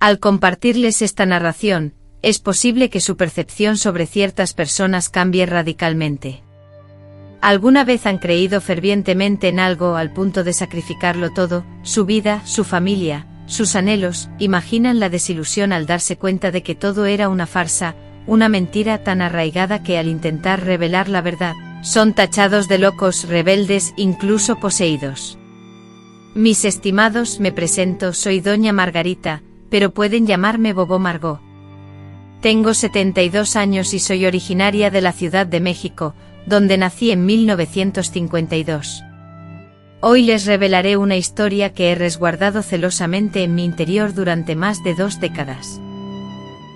Al compartirles esta narración, es posible que su percepción sobre ciertas personas cambie radicalmente. ¿Alguna vez han creído fervientemente en algo al punto de sacrificarlo todo, su vida, su familia, sus anhelos? Imaginan la desilusión al darse cuenta de que todo era una farsa, una mentira tan arraigada que al intentar revelar la verdad, son tachados de locos, rebeldes, incluso poseídos. Mis estimados, me presento, soy Doña Margarita, pero pueden llamarme Bobo Margot. Tengo 72 años y soy originaria de la Ciudad de México, donde nací en 1952. Hoy les revelaré una historia que he resguardado celosamente en mi interior durante más de 2 décadas.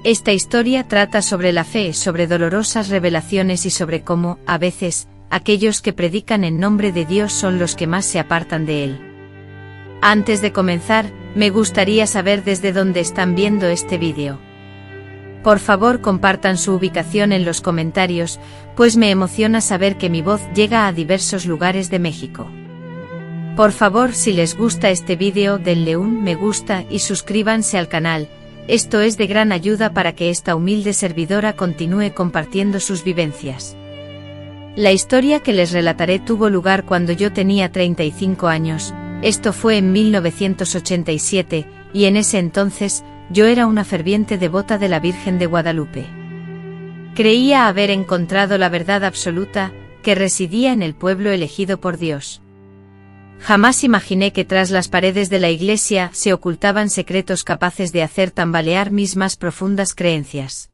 Esta historia trata sobre la fe, sobre dolorosas revelaciones y sobre cómo, a veces, aquellos que predican en nombre de Dios son los que más se apartan de Él. Antes de comenzar, me gustaría saber desde dónde están viendo este vídeo. Por favor, compartan su ubicación en los comentarios, pues me emociona saber que mi voz llega a diversos lugares de México. Por favor, si les gusta este vídeo, denle un me gusta y suscríbanse al canal. Esto es de gran ayuda para que esta humilde servidora continúe compartiendo sus vivencias. La historia que les relataré tuvo lugar cuando yo tenía 35 años, esto fue en 1987, y en ese entonces, yo era una ferviente devota de la Virgen de Guadalupe. Creía haber encontrado la verdad absoluta, que residía en el pueblo elegido por Dios. Jamás imaginé que tras las paredes de la iglesia se ocultaban secretos capaces de hacer tambalear mis más profundas creencias.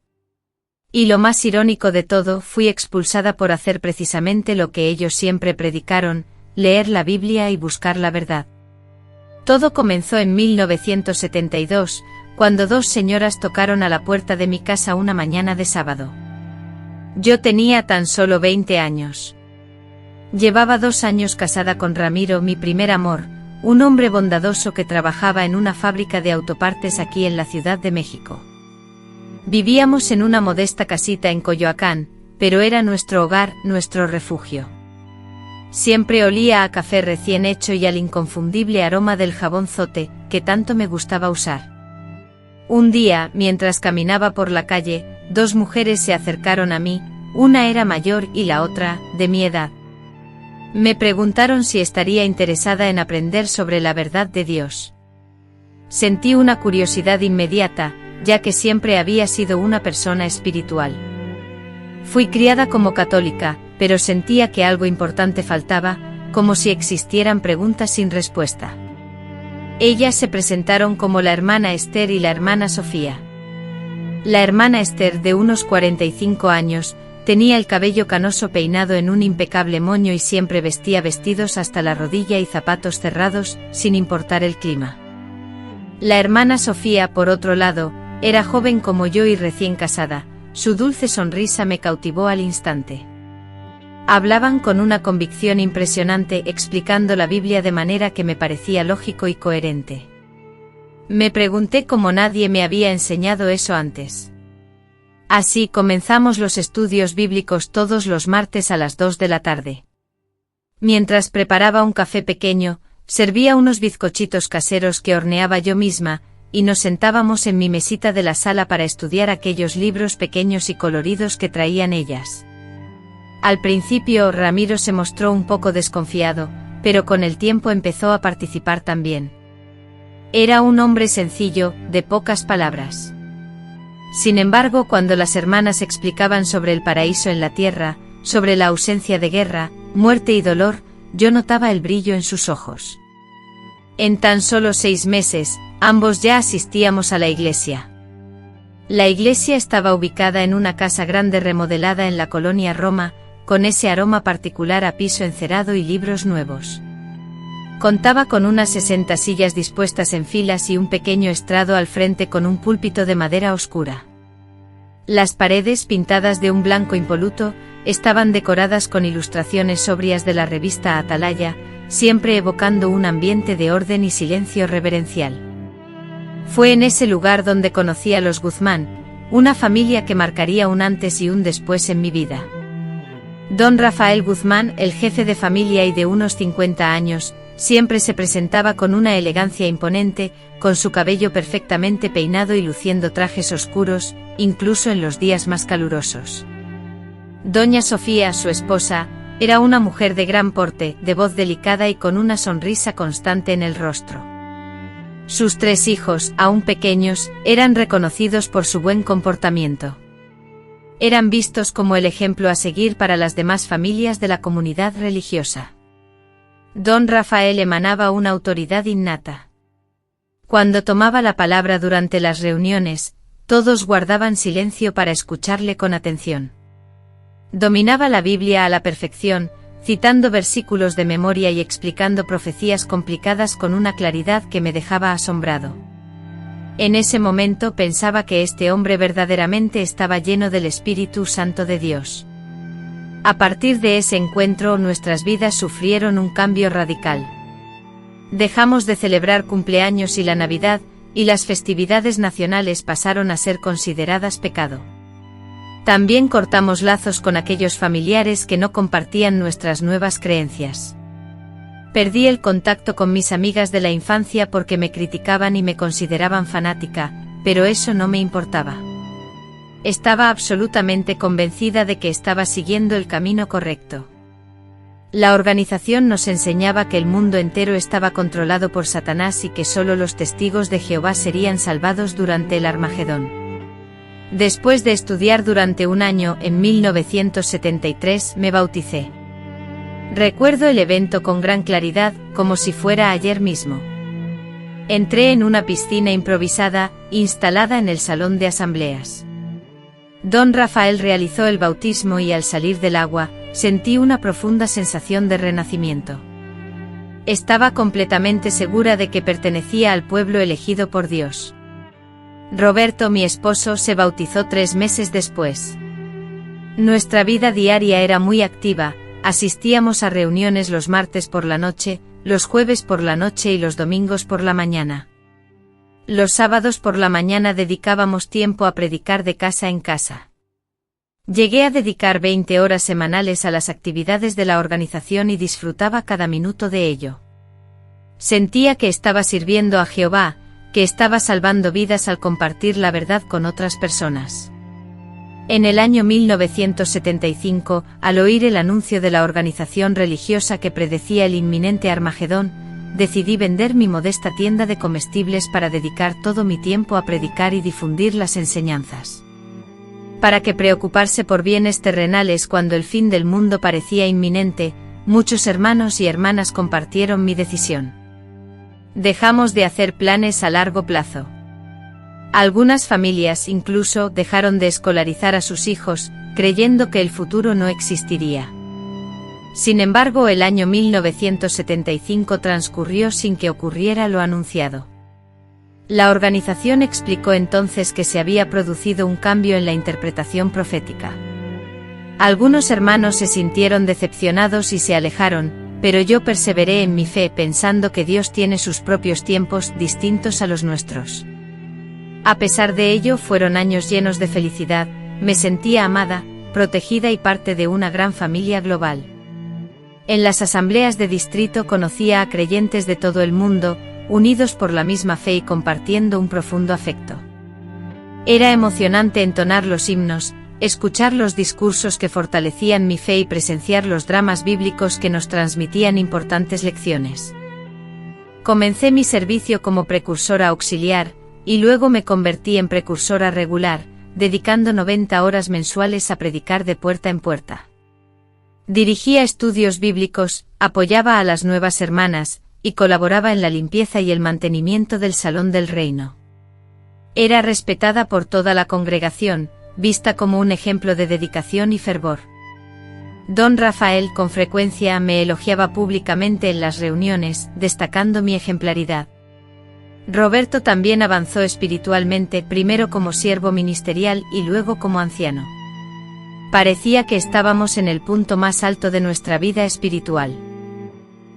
Y lo más irónico de todo, fui expulsada por hacer precisamente lo que ellos siempre predicaron, leer la Biblia y buscar la verdad. Todo comenzó en 1972, cuando 2 señoras tocaron a la puerta de mi casa una mañana de sábado. Yo tenía tan solo 20 años. Llevaba 2 años casada con Ramiro, mi primer amor, un hombre bondadoso que trabajaba en una fábrica de autopartes aquí en la Ciudad de México. Vivíamos en una modesta casita en Coyoacán, pero era nuestro hogar, nuestro refugio. Siempre olía a café recién hecho y al inconfundible aroma del jabón Zote, que tanto me gustaba usar. Un día, mientras caminaba por la calle, 2 mujeres se acercaron a mí, una era mayor y la otra, de mi edad. Me preguntaron si estaría interesada en aprender sobre la verdad de Dios. Sentí una curiosidad inmediata, ya que siempre había sido una persona espiritual. Fui criada como católica, pero sentía que algo importante faltaba, como si existieran preguntas sin respuesta. Ellas se presentaron como la hermana Esther y la hermana Sofía. La hermana Esther, de unos 45 años, tenía el cabello canoso peinado en un impecable moño y siempre vestía vestidos hasta la rodilla y zapatos cerrados, sin importar el clima. La hermana Sofía, por otro lado, era joven como yo y recién casada, su dulce sonrisa me cautivó al instante. Hablaban con una convicción impresionante, explicando la Biblia de manera que me parecía lógico y coherente. Me pregunté cómo nadie me había enseñado eso antes. Así comenzamos los estudios bíblicos todos los martes a las 2 de la tarde. Mientras preparaba un café pequeño, servía unos bizcochitos caseros que horneaba yo misma, y nos sentábamos en mi mesita de la sala para estudiar aquellos libros pequeños y coloridos que traían ellas. Al principio Ramiro se mostró un poco desconfiado, pero con el tiempo empezó a participar también. Era un hombre sencillo, de pocas palabras. Sin embargo, cuando las hermanas explicaban sobre el paraíso en la tierra, sobre la ausencia de guerra, muerte y dolor, yo notaba el brillo en sus ojos. En tan solo 6 meses, ambos ya asistíamos a la iglesia. La iglesia estaba ubicada en una casa grande remodelada en la colonia Roma, con ese aroma particular a piso encerado y libros nuevos. Contaba con unas 60 sillas dispuestas en filas y un pequeño estrado al frente con un púlpito de madera oscura. Las paredes, pintadas de un blanco impoluto, estaban decoradas con ilustraciones sobrias de la revista Atalaya, siempre evocando un ambiente de orden y silencio reverencial. Fue en ese lugar donde conocí a los Guzmán, una familia que marcaría un antes y un después en mi vida. Don Rafael Guzmán, el jefe de familia y de unos 50 años, siempre se presentaba con una elegancia imponente, con su cabello perfectamente peinado y luciendo trajes oscuros, incluso en los días más calurosos. Doña Sofía, su esposa, era una mujer de gran porte, de voz delicada y con una sonrisa constante en el rostro. Sus 3 hijos, aún pequeños, eran reconocidos por su buen comportamiento. Eran vistos como el ejemplo a seguir para las demás familias de la comunidad religiosa. Don Rafael emanaba una autoridad innata. Cuando tomaba la palabra durante las reuniones, todos guardaban silencio para escucharle con atención. Dominaba la Biblia a la perfección, citando versículos de memoria y explicando profecías complicadas con una claridad que me dejaba asombrado. En ese momento pensaba que este hombre verdaderamente estaba lleno del Espíritu Santo de Dios. A partir de ese encuentro nuestras vidas sufrieron un cambio radical. Dejamos de celebrar cumpleaños y la Navidad, y las festividades nacionales pasaron a ser consideradas pecado. También cortamos lazos con aquellos familiares que no compartían nuestras nuevas creencias. Perdí el contacto con mis amigas de la infancia porque me criticaban y me consideraban fanática, pero eso no me importaba. Estaba absolutamente convencida de que estaba siguiendo el camino correcto. La organización nos enseñaba que el mundo entero estaba controlado por Satanás y que solo los testigos de Jehová serían salvados durante el Armagedón. Después de estudiar durante un año, en 1973, me bauticé. Recuerdo el evento con gran claridad, como si fuera ayer mismo. Entré en una piscina improvisada, instalada en el salón de asambleas. Don Rafael realizó el bautismo y al salir del agua, sentí una profunda sensación de renacimiento. Estaba completamente segura de que pertenecía al pueblo elegido por Dios. Roberto, mi esposo, se bautizó 3 meses después. Nuestra vida diaria era muy activa, asistíamos a reuniones los martes por la noche, los jueves por la noche y los domingos por la mañana. Los sábados por la mañana dedicábamos tiempo a predicar de casa en casa. Llegué a dedicar 20 horas semanales a las actividades de la organización y disfrutaba cada minuto de ello. Sentía que estaba sirviendo a Jehová, que estaba salvando vidas al compartir la verdad con otras personas. En el año 1975, al oír el anuncio de la organización religiosa que predecía el inminente Armagedón, decidí vender mi modesta tienda de comestibles para dedicar todo mi tiempo a predicar y difundir las enseñanzas. ¿Para qué preocuparse por bienes terrenales cuando el fin del mundo parecía inminente? Muchos hermanos y hermanas compartieron mi decisión. Dejamos de hacer planes a largo plazo. Algunas familias incluso dejaron de escolarizar a sus hijos, creyendo que el futuro no existiría. Sin embargo, el año 1975 transcurrió sin que ocurriera lo anunciado. La organización explicó entonces que se había producido un cambio en la interpretación profética. Algunos hermanos se sintieron decepcionados y se alejaron, pero yo perseveré en mi fe pensando que Dios tiene sus propios tiempos distintos a los nuestros. A pesar de ello, fueron años llenos de felicidad, me sentía amada, protegida y parte de una gran familia global. En las asambleas de distrito conocía a creyentes de todo el mundo, unidos por la misma fe y compartiendo un profundo afecto. Era emocionante entonar los himnos, escuchar los discursos que fortalecían mi fe y presenciar los dramas bíblicos que nos transmitían importantes lecciones. Comencé mi servicio como precursora auxiliar, y luego me convertí en precursora regular, dedicando 90 horas mensuales a predicar de puerta en puerta. Dirigía estudios bíblicos, apoyaba a las nuevas hermanas, y colaboraba en la limpieza y el mantenimiento del Salón del Reino. Era respetada por toda la congregación, vista como un ejemplo de dedicación y fervor. Don Rafael con frecuencia me elogiaba públicamente en las reuniones, destacando mi ejemplaridad. Roberto también avanzó espiritualmente, primero como siervo ministerial y luego como anciano. Parecía que estábamos en el punto más alto de nuestra vida espiritual.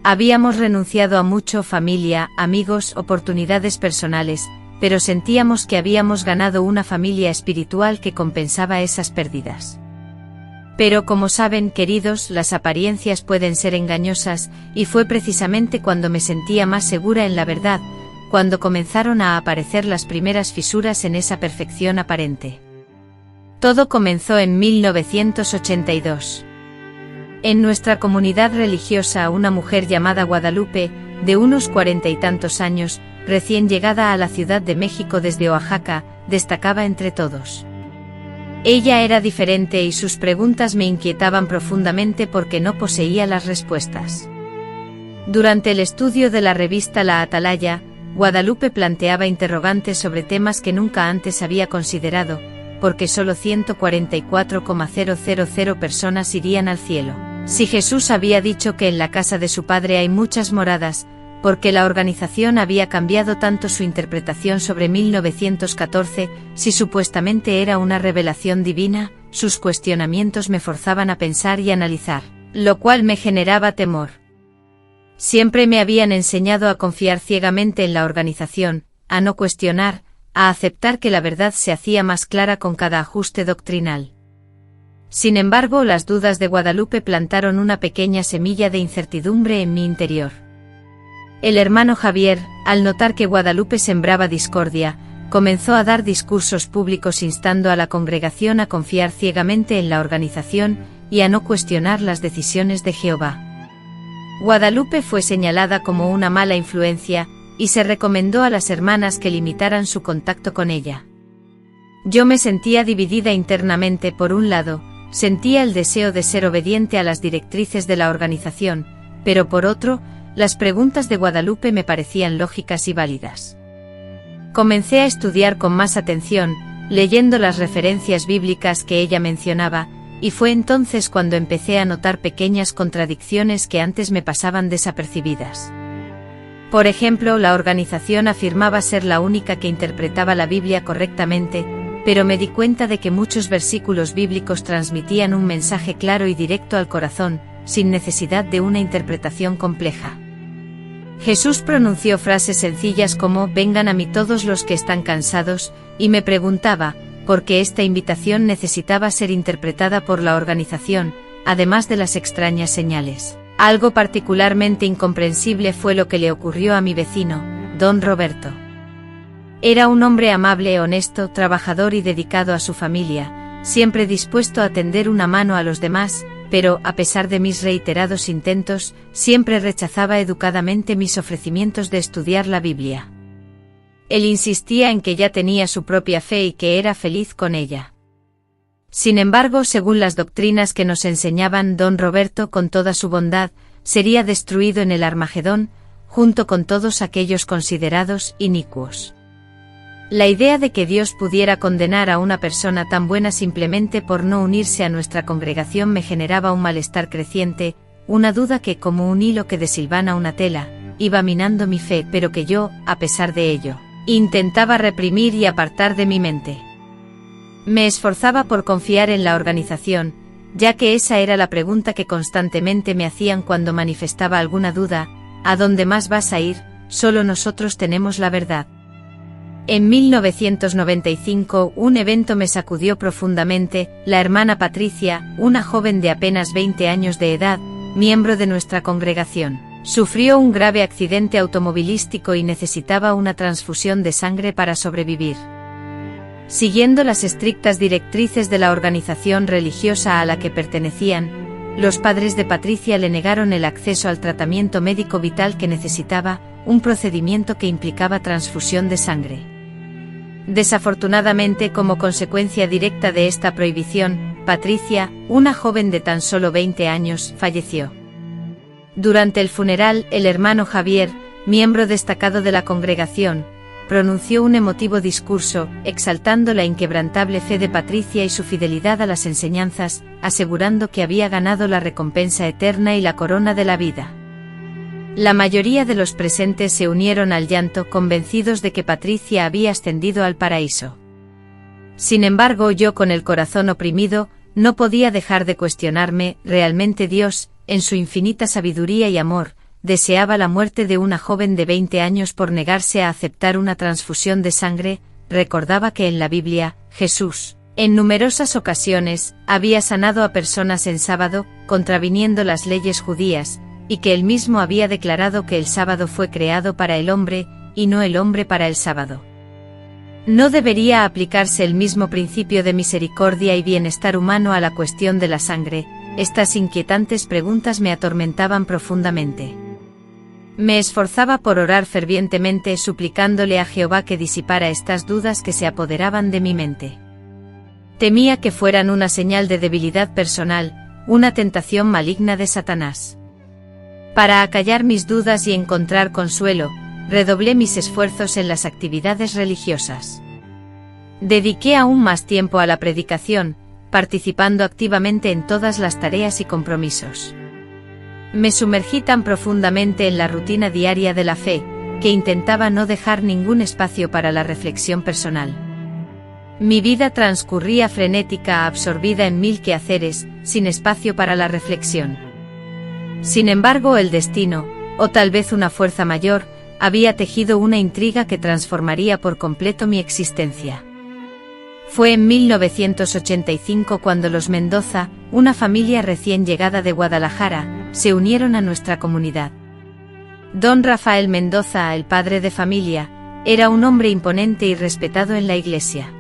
Habíamos renunciado a mucho: familia, amigos, oportunidades personales, pero sentíamos que habíamos ganado una familia espiritual que compensaba esas pérdidas. Pero como saben, queridos, las apariencias pueden ser engañosas, y fue precisamente cuando me sentía más segura en la verdad, cuando comenzaron a aparecer las primeras fisuras en esa perfección aparente. Todo comenzó en 1982. En nuestra comunidad religiosa, una mujer llamada Guadalupe, de unos 40 y tantos años, recién llegada a la Ciudad de México desde Oaxaca, destacaba entre todos. Ella era diferente y sus preguntas me inquietaban profundamente porque no poseía las respuestas. Durante el estudio de la revista La Atalaya, Guadalupe planteaba interrogantes sobre temas que nunca antes había considerado, porque solo 144,000 personas irían al cielo. Si Jesús había dicho que en la casa de su padre hay muchas moradas, porque la organización había cambiado tanto su interpretación sobre 1914, si supuestamente era una revelación divina, sus cuestionamientos me forzaban a pensar y analizar, lo cual me generaba temor. Siempre me habían enseñado a confiar ciegamente en la organización, a no cuestionar, a aceptar que la verdad se hacía más clara con cada ajuste doctrinal. Sin embargo, las dudas de Guadalupe plantaron una pequeña semilla de incertidumbre en mi interior. El hermano Javier, al notar que Guadalupe sembraba discordia, comenzó a dar discursos públicos instando a la congregación a confiar ciegamente en la organización y a no cuestionar las decisiones de Jehová. Guadalupe fue señalada como una mala influencia, y se recomendó a las hermanas que limitaran su contacto con ella. Yo me sentía dividida internamente. Por un lado, sentía el deseo de ser obediente a las directrices de la organización, pero por otro, las preguntas de Guadalupe me parecían lógicas y válidas. Comencé a estudiar con más atención, leyendo las referencias bíblicas que ella mencionaba, y fue entonces cuando empecé a notar pequeñas contradicciones que antes me pasaban desapercibidas. Por ejemplo, la organización afirmaba ser la única que interpretaba la Biblia correctamente, pero me di cuenta de que muchos versículos bíblicos transmitían un mensaje claro y directo al corazón, sin necesidad de una interpretación compleja. Jesús pronunció frases sencillas como «Vengan a mí todos los que están cansados», y me preguntaba, ¿por qué esta invitación necesitaba ser interpretada por la organización, además de las extrañas señales? Algo particularmente incomprensible fue lo que le ocurrió a mi vecino, don Roberto. Era un hombre amable, honesto, trabajador y dedicado a su familia, siempre dispuesto a tender una mano a los demás, pero, a pesar de mis reiterados intentos, siempre rechazaba educadamente mis ofrecimientos de estudiar la Biblia. Él insistía en que ya tenía su propia fe y que era feliz con ella. Sin embargo, según las doctrinas que nos enseñaban, don Roberto, con toda su bondad, sería destruido en el Armagedón, junto con todos aquellos considerados inicuos. La idea de que Dios pudiera condenar a una persona tan buena simplemente por no unirse a nuestra congregación me generaba un malestar creciente, una duda que, como un hilo que desilvana una tela, iba minando mi fe, pero que yo, a pesar de ello, intentaba reprimir y apartar de mi mente. Me esforzaba por confiar en la organización, ya que esa era la pregunta que constantemente me hacían cuando manifestaba alguna duda: ¿a dónde más vas a ir? Solo nosotros tenemos la verdad. En 1995, un evento me sacudió profundamente. La hermana Patricia, una joven de apenas 20 años de edad, miembro de nuestra congregación, sufrió un grave accidente automovilístico y necesitaba una transfusión de sangre para sobrevivir. Siguiendo las estrictas directrices de la organización religiosa a la que pertenecían, los padres de Patricia le negaron el acceso al tratamiento médico vital que necesitaba, un procedimiento que implicaba transfusión de sangre. Desafortunadamente, como consecuencia directa de esta prohibición, Patricia, una joven de tan solo 20 años, falleció. Durante el funeral, el hermano Javier, miembro destacado de la congregación, pronunció un emotivo discurso, exaltando la inquebrantable fe de Patricia y su fidelidad a las enseñanzas, asegurando que había ganado la recompensa eterna y la corona de la vida. La mayoría de los presentes se unieron al llanto, convencidos de que Patricia había ascendido al paraíso. Sin embargo, yo, con el corazón oprimido, no podía dejar de cuestionarme: ¿realmente Dios, en su infinita sabiduría y amor, deseaba la muerte de una joven de 20 años por negarse a aceptar una transfusión de sangre? Recordaba que en la Biblia, Jesús En numerosas ocasiones, había sanado a personas en sábado, contraviniendo las leyes judías, y que él mismo había declarado que el sábado fue creado para el hombre, y no el hombre para el sábado. ¿No debería aplicarse el mismo principio de misericordia y bienestar humano a la cuestión de la sangre? Estas inquietantes preguntas me atormentaban profundamente. Me esforzaba por orar fervientemente suplicándole a Jehová que disipara estas dudas que se apoderaban de mi mente. Temía que fueran una señal de debilidad personal, una tentación maligna de Satanás. Para acallar mis dudas y encontrar consuelo, redoblé mis esfuerzos en las actividades religiosas. Dediqué aún más tiempo a la predicación, participando activamente en todas las tareas y compromisos. Me sumergí tan profundamente en la rutina diaria de la fe, que intentaba no dejar ningún espacio para la reflexión personal. Mi vida transcurría frenética, absorbida en mil quehaceres, sin espacio para la reflexión. Sin embargo, el destino, o tal vez una fuerza mayor, había tejido una intriga que transformaría por completo mi existencia. Fue en 1985 cuando los Mendoza, una familia recién llegada de Guadalajara, se unieron a nuestra comunidad. Don Rafael Mendoza, el padre de familia, era un hombre imponente y respetado en la iglesia.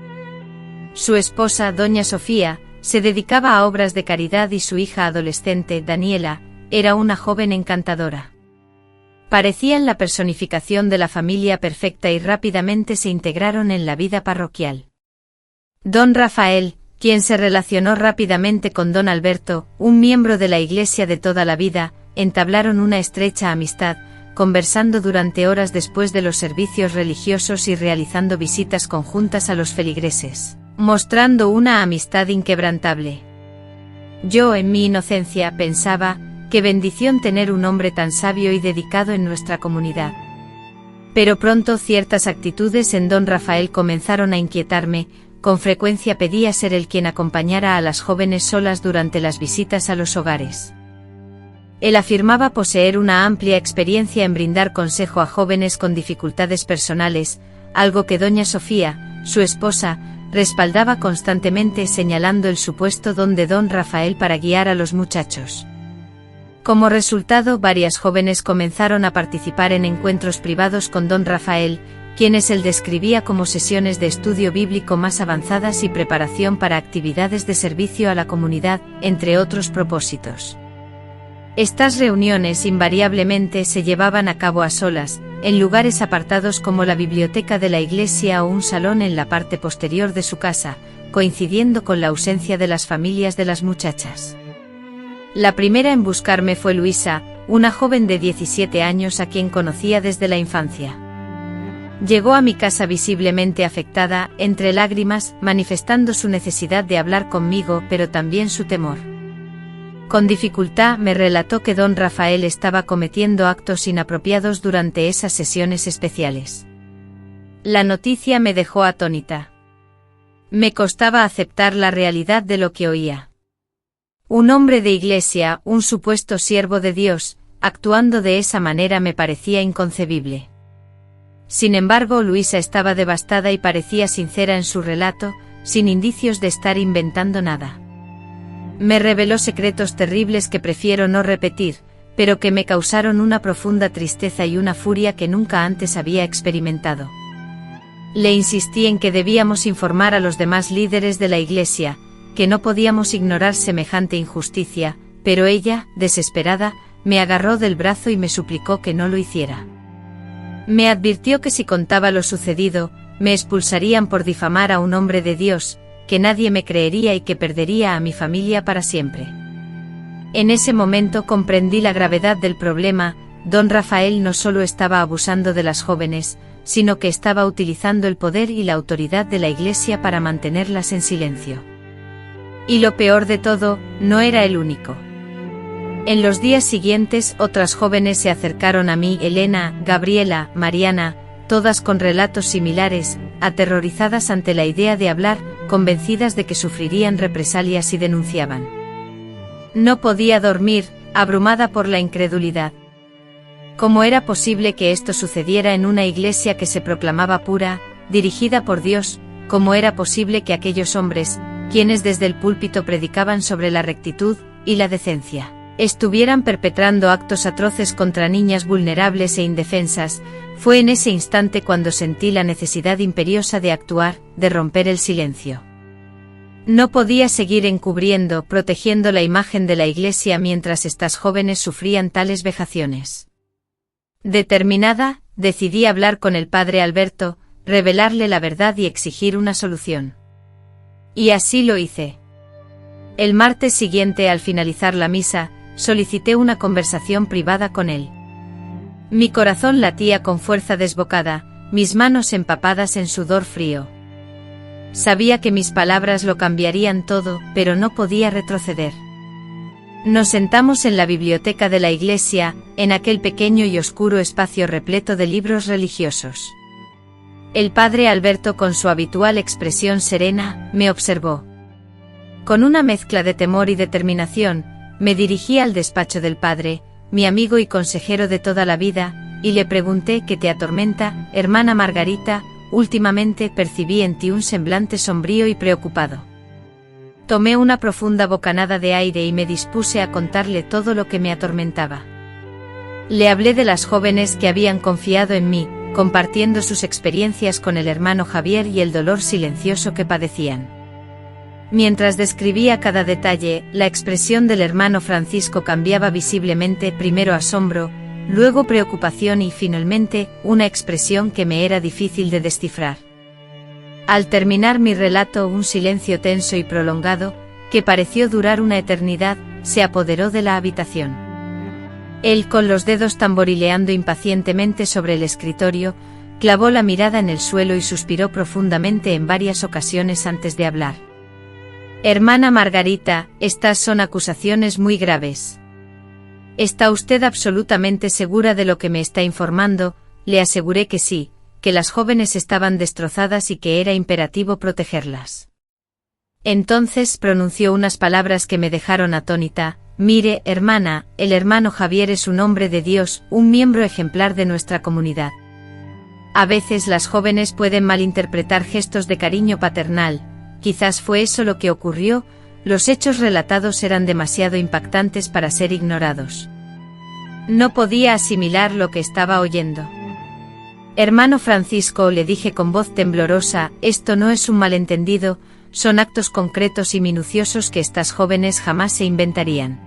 Su esposa, doña Sofía, se dedicaba a obras de caridad y su hija adolescente, Daniela, era una joven encantadora. Parecían la personificación de la familia perfecta y rápidamente se integraron en la vida parroquial. Don Rafael, quien se relacionó rápidamente con don Alberto, un miembro de la iglesia de toda la vida, entablaron una estrecha amistad, conversando durante horas después de los servicios religiosos y realizando visitas conjuntas a los feligreses, mostrando una amistad inquebrantable. Yo, en mi inocencia, pensaba, qué bendición tener un hombre tan sabio y dedicado en nuestra comunidad. Pero pronto ciertas actitudes en don Rafael comenzaron a inquietarme. Con frecuencia pedía ser él quien acompañara a las jóvenes solas durante las visitas a los hogares. Él afirmaba poseer una amplia experiencia en brindar consejo a jóvenes con dificultades personales, algo que doña Sofía, su esposa, respaldaba constantemente señalando el supuesto don de don Rafael para guiar a los muchachos. Como resultado, varias jóvenes comenzaron a participar en encuentros privados con don Rafael, quienes él describía como sesiones de estudio bíblico más avanzadas y preparación para actividades de servicio a la comunidad, entre otros propósitos. Estas reuniones invariablemente se llevaban a cabo a solas, en lugares apartados como la biblioteca de la iglesia o un salón en la parte posterior de su casa, coincidiendo con la ausencia de las familias de las muchachas. La primera en buscarme fue Luisa, una joven de 17 años a quien conocía desde la infancia. Llegó a mi casa visiblemente afectada, entre lágrimas, manifestando su necesidad de hablar conmigo, pero también su temor. Con dificultad me relató que don Rafael estaba cometiendo actos inapropiados durante esas sesiones especiales. La noticia me dejó atónita. Me costaba aceptar la realidad de lo que oía. Un hombre de iglesia, un supuesto siervo de Dios, actuando de esa manera me parecía inconcebible. Sin embargo, Luisa estaba devastada y parecía sincera en su relato, sin indicios de estar inventando nada. Me reveló secretos terribles que prefiero no repetir, pero que me causaron una profunda tristeza y una furia que nunca antes había experimentado. Le insistí en que debíamos informar a los demás líderes de la iglesia, que no podíamos ignorar semejante injusticia, pero ella, desesperada, me agarró del brazo y me suplicó que no lo hiciera. Me advirtió que si contaba lo sucedido, me expulsarían por difamar a un hombre de Dios, que nadie me creería y que perdería a mi familia para siempre. En ese momento comprendí la gravedad del problema. Don Rafael no solo estaba abusando de las jóvenes, sino que estaba utilizando el poder y la autoridad de la iglesia para mantenerlas en silencio. Y lo peor de todo, no era el único. En los días siguientes otras jóvenes se acercaron a mí, Elena, Gabriela, Mariana, todas con relatos similares, aterrorizadas ante la idea de hablar, convencidas de que sufrirían represalias si denunciaban. No podía dormir, abrumada por la incredulidad. ¿Cómo era posible que esto sucediera en una iglesia que se proclamaba pura, dirigida por Dios, cómo era posible que aquellos hombres, quienes desde el púlpito predicaban sobre la rectitud y la decencia, estuvieran perpetrando actos atroces contra niñas vulnerables e indefensas. Fue en ese instante cuando sentí la necesidad imperiosa de actuar, de romper el silencio. No podía seguir encubriendo, protegiendo la imagen de la Iglesia mientras estas jóvenes sufrían tales vejaciones. Determinada, decidí hablar con el padre Alberto, revelarle la verdad y exigir una solución. Y así lo hice. El martes siguiente, al finalizar la misa, solicité una conversación privada con él. Mi corazón latía con fuerza desbocada, mis manos empapadas en sudor frío. Sabía que mis palabras lo cambiarían todo, pero no podía retroceder. Nos sentamos en la biblioteca de la iglesia, en aquel pequeño y oscuro espacio repleto de libros religiosos. El padre Alberto, con su habitual expresión serena, me observó. Con una mezcla de temor y determinación, me dirigí al despacho del padre, mi amigo y consejero de toda la vida, y le pregunté: ¿qué te atormenta, hermana Margarita? Últimamente percibí en ti un semblante sombrío y preocupado. Tomé una profunda bocanada de aire y me dispuse a contarle todo lo que me atormentaba. Le hablé de las jóvenes que habían confiado en mí, compartiendo sus experiencias con el hermano Javier y el dolor silencioso que padecían. Mientras describía cada detalle, la expresión del hermano Francisco cambiaba visiblemente, primero asombro, luego preocupación y finalmente, una expresión que me era difícil de descifrar. Al terminar mi relato, un silencio tenso y prolongado, que pareció durar una eternidad, se apoderó de la habitación. Él, con los dedos tamborileando impacientemente sobre el escritorio, clavó la mirada en el suelo y suspiró profundamente en varias ocasiones antes de hablar. Hermana Margarita, estas son acusaciones muy graves. ¿Está usted absolutamente segura de lo que me está informando? Le aseguré que sí, que las jóvenes estaban destrozadas y que era imperativo protegerlas. Entonces pronunció unas palabras que me dejaron atónita. Mire, hermana, el hermano Javier es un hombre de Dios, un miembro ejemplar de nuestra comunidad. A veces las jóvenes pueden malinterpretar gestos de cariño paternal, quizás fue eso lo que ocurrió. Los hechos relatados eran demasiado impactantes para ser ignorados. No podía asimilar lo que estaba oyendo. Hermano Francisco, le dije con voz temblorosa, esto no es un malentendido, son actos concretos y minuciosos que estas jóvenes jamás se inventarían.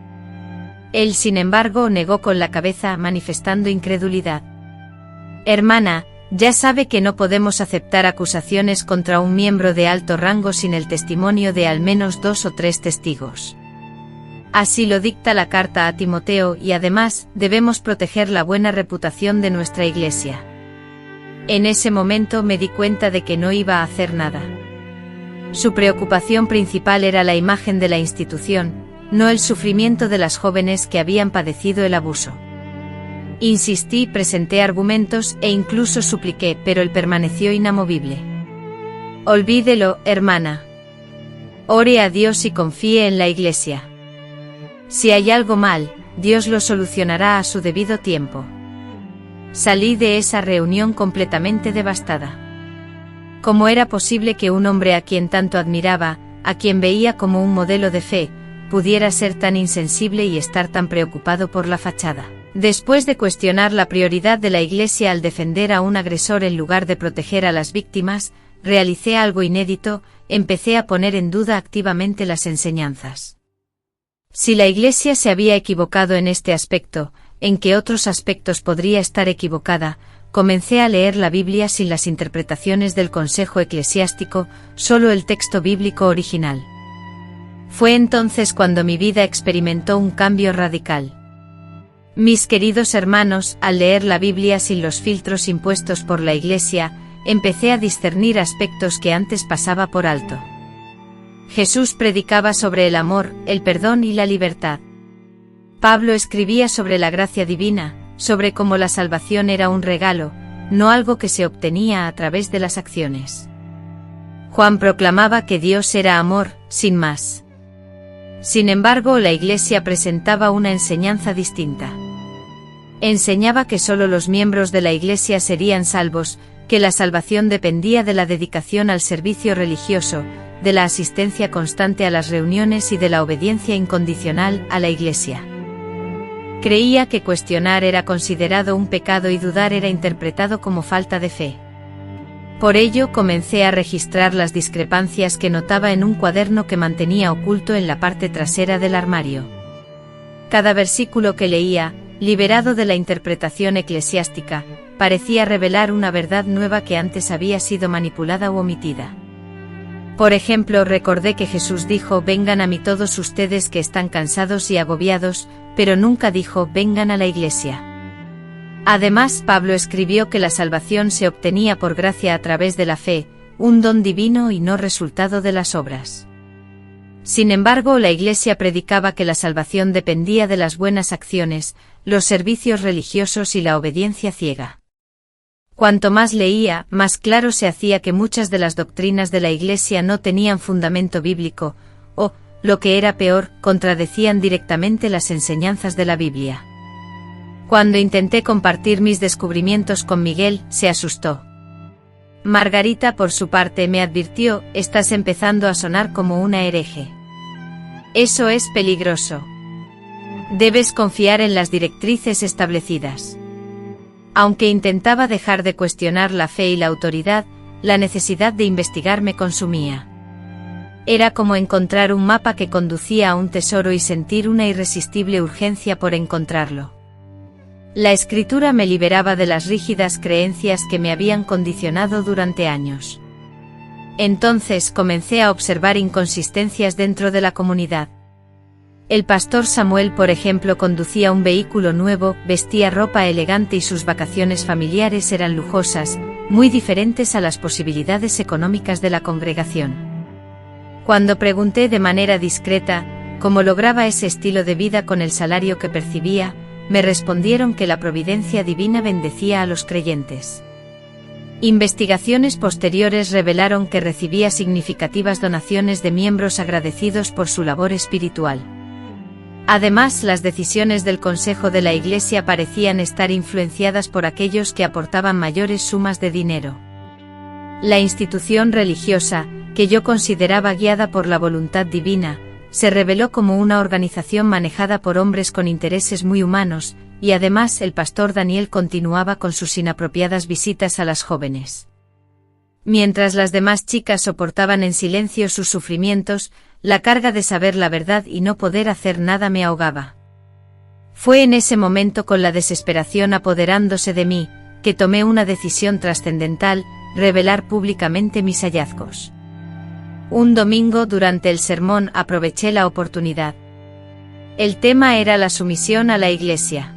Él, sin embargo, negó con la cabeza, manifestando incredulidad. Hermana, ya sabe que no podemos aceptar acusaciones contra un miembro de alto rango sin el testimonio de al menos 2 o 3 testigos. Así lo dicta la carta a Timoteo y además, debemos proteger la buena reputación de nuestra iglesia. En ese momento me di cuenta de que no iba a hacer nada. Su preocupación principal era la imagen de la institución, no el sufrimiento de las jóvenes que habían padecido el abuso. Insistí, presenté argumentos e incluso supliqué, pero él permaneció inamovible. Olvídelo, hermana. Ore a Dios y confíe en la iglesia. Si hay algo mal, Dios lo solucionará a su debido tiempo. Salí de esa reunión completamente devastada. ¿Cómo era posible que un hombre a quien tanto admiraba, a quien veía como un modelo de fe, pudiera ser tan insensible y estar tan preocupado por la fachada? Después de cuestionar la prioridad de la Iglesia al defender a un agresor en lugar de proteger a las víctimas, realicé algo inédito, empecé a poner en duda activamente las enseñanzas. Si la Iglesia se había equivocado en este aspecto, ¿en qué otros aspectos podría estar equivocada? Comencé a leer la Biblia sin las interpretaciones del Consejo Eclesiástico, solo el texto bíblico original. Fue entonces cuando mi vida experimentó un cambio radical. Mis queridos hermanos, al leer la Biblia sin los filtros impuestos por la Iglesia, empecé a discernir aspectos que antes pasaba por alto. Jesús predicaba sobre el amor, el perdón y la libertad. Pablo escribía sobre la gracia divina, sobre cómo la salvación era un regalo, no algo que se obtenía a través de las acciones. Juan proclamaba que Dios era amor, sin más. Sin embargo, la Iglesia presentaba una enseñanza distinta. Enseñaba que solo los miembros de la Iglesia serían salvos, que la salvación dependía de la dedicación al servicio religioso, de la asistencia constante a las reuniones y de la obediencia incondicional a la Iglesia. Creía que cuestionar era considerado un pecado y dudar era interpretado como falta de fe. Por ello comencé a registrar las discrepancias que notaba en un cuaderno que mantenía oculto en la parte trasera del armario. Cada versículo que leía, liberado de la interpretación eclesiástica, parecía revelar una verdad nueva que antes había sido manipulada u omitida. Por ejemplo, recordé que Jesús dijo: «Vengan a mí todos ustedes que están cansados y agobiados», pero nunca dijo: «Vengan a la Iglesia». Además, Pablo escribió que la salvación se obtenía por gracia a través de la fe, un don divino y no resultado de las obras. Sin embargo, la Iglesia predicaba que la salvación dependía de las buenas acciones, los servicios religiosos y la obediencia ciega. Cuanto más leía, más claro se hacía que muchas de las doctrinas de la Iglesia no tenían fundamento bíblico, o, lo que era peor, contradecían directamente las enseñanzas de la Biblia. Cuando intenté compartir mis descubrimientos con Miguel, se asustó. Margarita, por su parte, me advirtió: «Estás empezando a sonar como una hereje. Eso es peligroso. Debes confiar en las directrices establecidas». Aunque intentaba dejar de cuestionar la fe y la autoridad, la necesidad de investigar me consumía. Era como encontrar un mapa que conducía a un tesoro y sentir una irresistible urgencia por encontrarlo. La escritura me liberaba de las rígidas creencias que me habían condicionado durante años. Entonces comencé a observar inconsistencias dentro de la comunidad. El pastor Samuel, por ejemplo, conducía un vehículo nuevo, vestía ropa elegante y sus vacaciones familiares eran lujosas, muy diferentes a las posibilidades económicas de la congregación. Cuando pregunté de manera discreta cómo lograba ese estilo de vida con el salario que percibía, me respondieron que la providencia divina bendecía a los creyentes. Investigaciones posteriores revelaron que recibía significativas donaciones de miembros agradecidos por su labor espiritual. Además, las decisiones del Consejo de la Iglesia parecían estar influenciadas por aquellos que aportaban mayores sumas de dinero. La institución religiosa, que yo consideraba guiada por la voluntad divina, se reveló como una organización manejada por hombres con intereses muy humanos, y además el pastor Daniel continuaba con sus inapropiadas visitas a las jóvenes. Mientras las demás chicas soportaban en silencio sus sufrimientos, la carga de saber la verdad y no poder hacer nada me ahogaba. Fue en ese momento, con la desesperación apoderándose de mí, que tomé una decisión trascendental: revelar públicamente mis hallazgos. Un domingo durante el sermón aproveché la oportunidad. El tema era la sumisión a la Iglesia.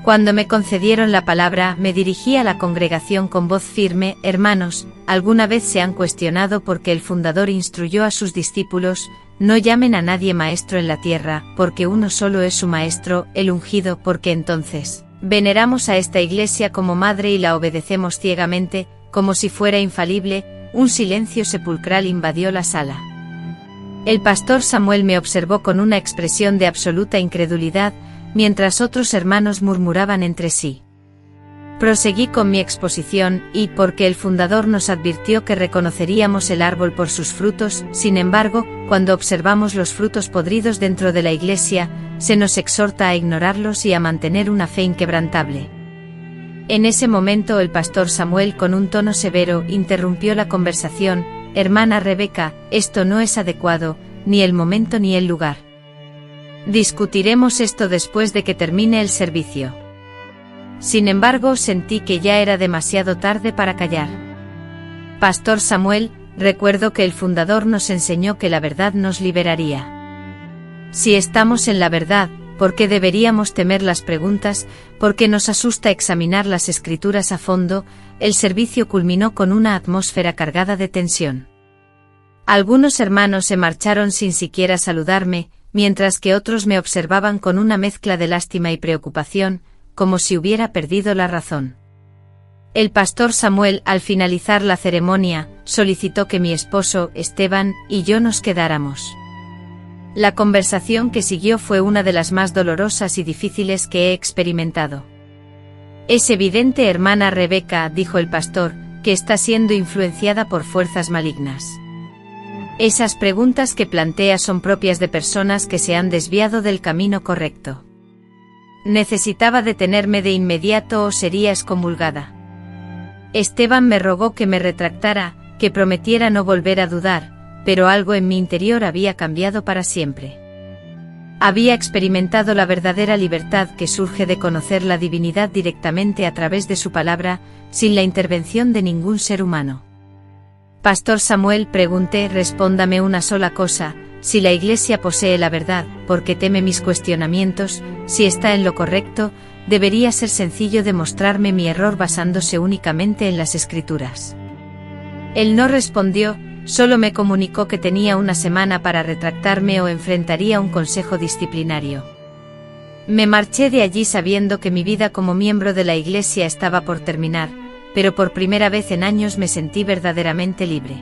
Cuando me concedieron la palabra, me dirigí a la congregación con voz firme: «Hermanos, ¿alguna vez se han cuestionado por qué el fundador instruyó a sus discípulos: no llamen a nadie maestro en la tierra, porque uno solo es su maestro, el ungido? Porque entonces veneramos a esta Iglesia como madre y la obedecemos ciegamente, como si fuera infalible». Un silencio sepulcral invadió la sala. El pastor Samuel me observó con una expresión de absoluta incredulidad, mientras otros hermanos murmuraban entre sí. Proseguí con mi exposición, y porque el fundador nos advirtió que reconoceríamos el árbol por sus frutos, sin embargo, cuando observamos los frutos podridos dentro de la Iglesia, se nos exhorta a ignorarlos y a mantener una fe inquebrantable. En ese momento el pastor Samuel, con un tono severo, interrumpió la conversación: «Hermana Rebeca, esto no es adecuado, ni el momento ni el lugar. Discutiremos esto después de que termine el servicio». Sin embargo, sentí que ya era demasiado tarde para callar. «Pastor Samuel, recuerdo que el fundador nos enseñó que la verdad nos liberaría. Si estamos en la verdad, ¿por qué deberíamos temer las preguntas? ¿Por qué nos asusta examinar las escrituras a fondo?» El servicio culminó con una atmósfera cargada de tensión. Algunos hermanos se marcharon sin siquiera saludarme, mientras que otros me observaban con una mezcla de lástima y preocupación, como si hubiera perdido la razón. El pastor Samuel, al finalizar la ceremonia, solicitó que mi esposo, Esteban, y yo nos quedáramos. La conversación que siguió fue una de las más dolorosas y difíciles que he experimentado. Es evidente, hermana Rebeca, dijo el pastor, que está siendo influenciada por fuerzas malignas. Esas preguntas que plantea son propias de personas que se han desviado del camino correcto. Necesitaba detenerme de inmediato o sería excomulgada. Esteban me rogó que me retractara, que prometiera no volver a dudar, pero algo en mi interior había cambiado para siempre. Había experimentado la verdadera libertad que surge de conocer la divinidad directamente a través de su palabra, sin la intervención de ningún ser humano. Pastor Samuel, pregunté, respóndame una sola cosa: si la Iglesia posee la verdad, porque teme mis cuestionamientos, si está en lo correcto, debería ser sencillo demostrarme mi error basándose únicamente en las Escrituras. Él no respondió, solo me comunicó que tenía una semana para retractarme o enfrentaría un consejo disciplinario. Me marché de allí sabiendo que mi vida como miembro de la Iglesia estaba por terminar, pero por primera vez en años me sentí verdaderamente libre.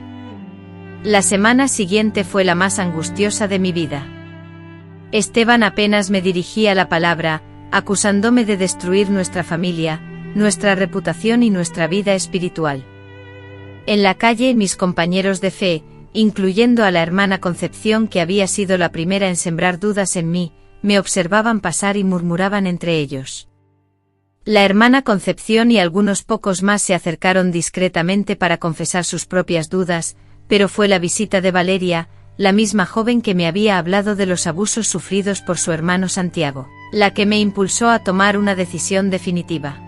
La semana siguiente fue la más angustiosa de mi vida. Esteban apenas me dirigía la palabra, acusándome de destruir nuestra familia, nuestra reputación y nuestra vida espiritual. En la calle, mis compañeros de fe, incluyendo a la hermana Concepción, que había sido la primera en sembrar dudas en mí, me observaban pasar y murmuraban entre ellos. La hermana Concepción y algunos pocos más se acercaron discretamente para confesar sus propias dudas, pero fue la visita de Valeria, la misma joven que me había hablado de los abusos sufridos por su hermano Santiago, la que me impulsó a tomar una decisión definitiva.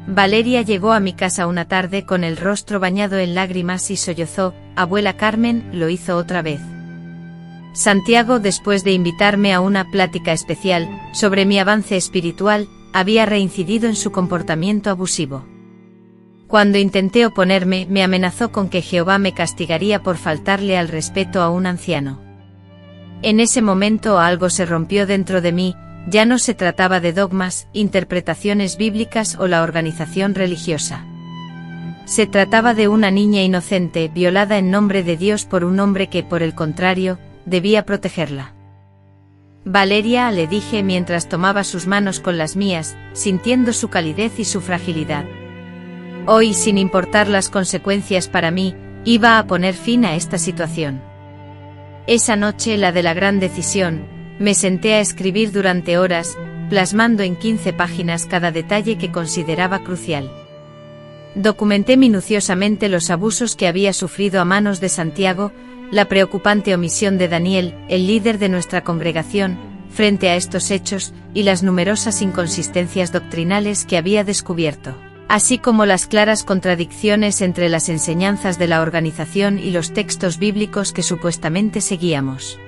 Valeria llegó a mi casa una tarde con el rostro bañado en lágrimas y sollozó: abuela Carmen, lo hizo otra vez. Santiago, después de invitarme a una plática especial sobre mi avance espiritual, había reincidido en su comportamiento abusivo. Cuando intenté oponerme, me amenazó con que Jehová me castigaría por faltarle al respeto a un anciano. En ese momento algo se rompió dentro de mí. Ya no se trataba de dogmas, interpretaciones bíblicas o la organización religiosa. Se trataba de una niña inocente, violada en nombre de Dios por un hombre que, por el contrario, debía protegerla. Valeria, le dije mientras tomaba sus manos con las mías, sintiendo su calidez y su fragilidad. Hoy, sin importar las consecuencias para mí, iba a poner fin a esta situación. Esa noche, la de la gran decisión, me senté a escribir durante horas, plasmando en 15 páginas cada detalle que consideraba crucial. Documenté minuciosamente los abusos que había sufrido a manos de Santiago, la preocupante omisión de Daniel, el líder de nuestra congregación, frente a estos hechos, y las numerosas inconsistencias doctrinales que había descubierto, así como las claras contradicciones entre las enseñanzas de la organización y los textos bíblicos que supuestamente seguíamos.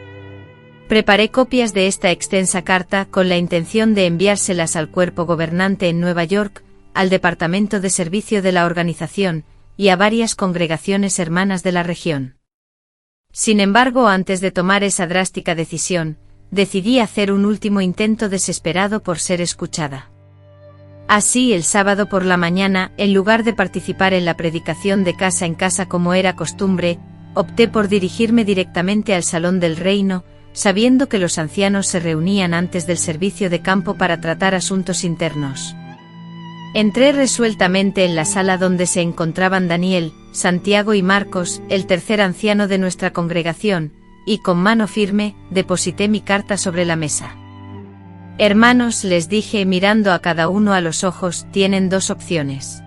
Preparé copias de esta extensa carta con la intención de enviárselas al cuerpo gobernante en Nueva York, al departamento de servicio de la organización, y a varias congregaciones hermanas de la región. Sin embargo, antes de tomar esa drástica decisión, decidí hacer un último intento desesperado por ser escuchada. Así, el sábado por la mañana, en lugar de participar en la predicación de casa en casa como era costumbre, opté por dirigirme directamente al Salón del Reino, sabiendo que los ancianos se reunían antes del servicio de campo para tratar asuntos internos. Entré resueltamente en la sala donde se encontraban Daniel, Santiago y Marcos, el tercer anciano de nuestra congregación, y con mano firme, deposité mi carta sobre la mesa. Hermanos, les dije mirando a cada uno a los ojos, tienen dos opciones.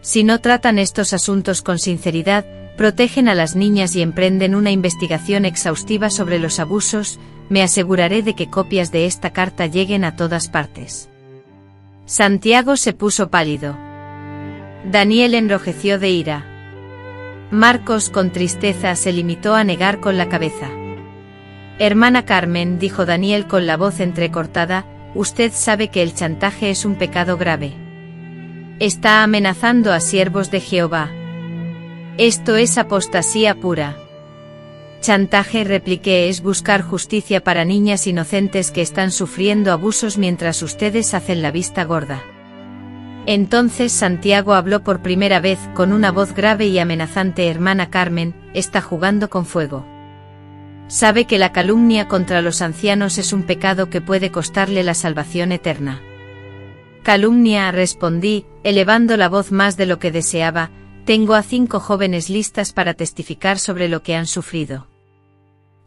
Si no tratan estos asuntos con sinceridad, protegen a las niñas y emprenden una investigación exhaustiva sobre los abusos, me aseguraré de que copias de esta carta lleguen a todas partes. Santiago se puso pálido. Daniel enrojeció de ira. Marcos, con tristeza, se limitó a negar con la cabeza. Hermana Carmen, dijo Daniel con la voz entrecortada, usted sabe que el chantaje es un pecado grave. Está amenazando a siervos de Jehová. Esto es apostasía pura. Chantaje, repliqué, es buscar justicia para niñas inocentes que están sufriendo abusos mientras ustedes hacen la vista gorda. Entonces Santiago habló por primera vez con una voz grave y amenazante. Hermana Carmen, está jugando con fuego. Sabe que la calumnia contra los ancianos es un pecado que puede costarle la salvación eterna. Calumnia, respondí, elevando la voz más de lo que deseaba. Tengo a 5 jóvenes listas para testificar sobre lo que han sufrido.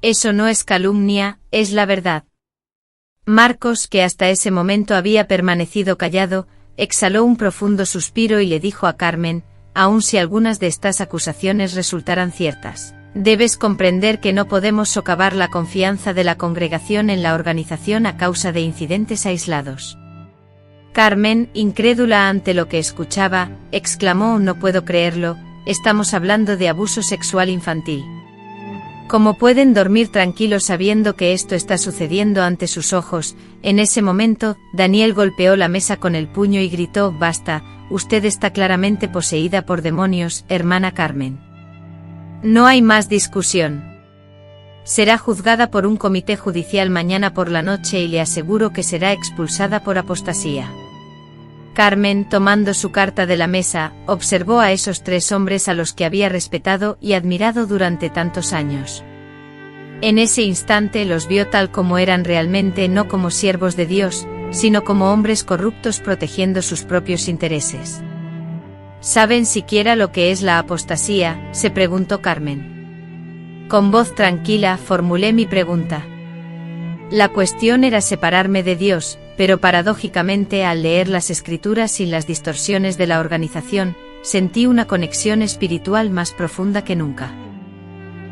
Eso no es calumnia, es la verdad. Marcos, que hasta ese momento había permanecido callado, exhaló un profundo suspiro y le dijo a Carmen, aun si algunas de estas acusaciones resultaran ciertas, debes comprender que no podemos socavar la confianza de la congregación en la organización a causa de incidentes aislados. Carmen, incrédula ante lo que escuchaba, exclamó: no puedo creerlo, estamos hablando de abuso sexual infantil. ¿Cómo pueden dormir tranquilos sabiendo que esto está sucediendo ante sus ojos? En ese momento, Daniel golpeó la mesa con el puño y gritó: basta, usted está claramente poseída por demonios, hermana Carmen. No hay más discusión. Será juzgada por un comité judicial mañana por la noche y le aseguro que será expulsada por apostasía. Carmen, tomando su carta de la mesa, observó a esos 3 hombres a los que había respetado y admirado durante tantos años. En ese instante los vio tal como eran realmente, no como siervos de Dios, sino como hombres corruptos protegiendo sus propios intereses. ¿Saben siquiera lo que es la apostasía?, se preguntó Carmen. Con voz tranquila formulé mi pregunta. La cuestión era separarme de Dios, pero paradójicamente al leer las escrituras sin las distorsiones de la organización, sentí una conexión espiritual más profunda que nunca.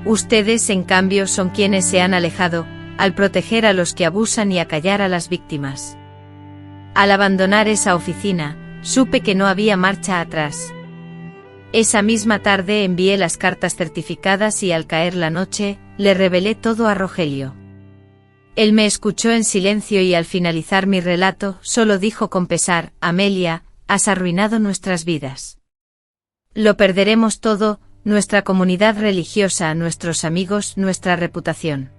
Ustedes, en cambio, son quienes se han alejado, al proteger a los que abusan y acallar a las víctimas. Al abandonar esa oficina, supe que no había marcha atrás. Esa misma tarde envié las cartas certificadas y al caer la noche, le revelé todo a Rogelio. Él me escuchó en silencio y al finalizar mi relato, solo dijo con pesar: Amelia, has arruinado nuestras vidas. Lo perderemos todo, nuestra comunidad religiosa, nuestros amigos, nuestra reputación.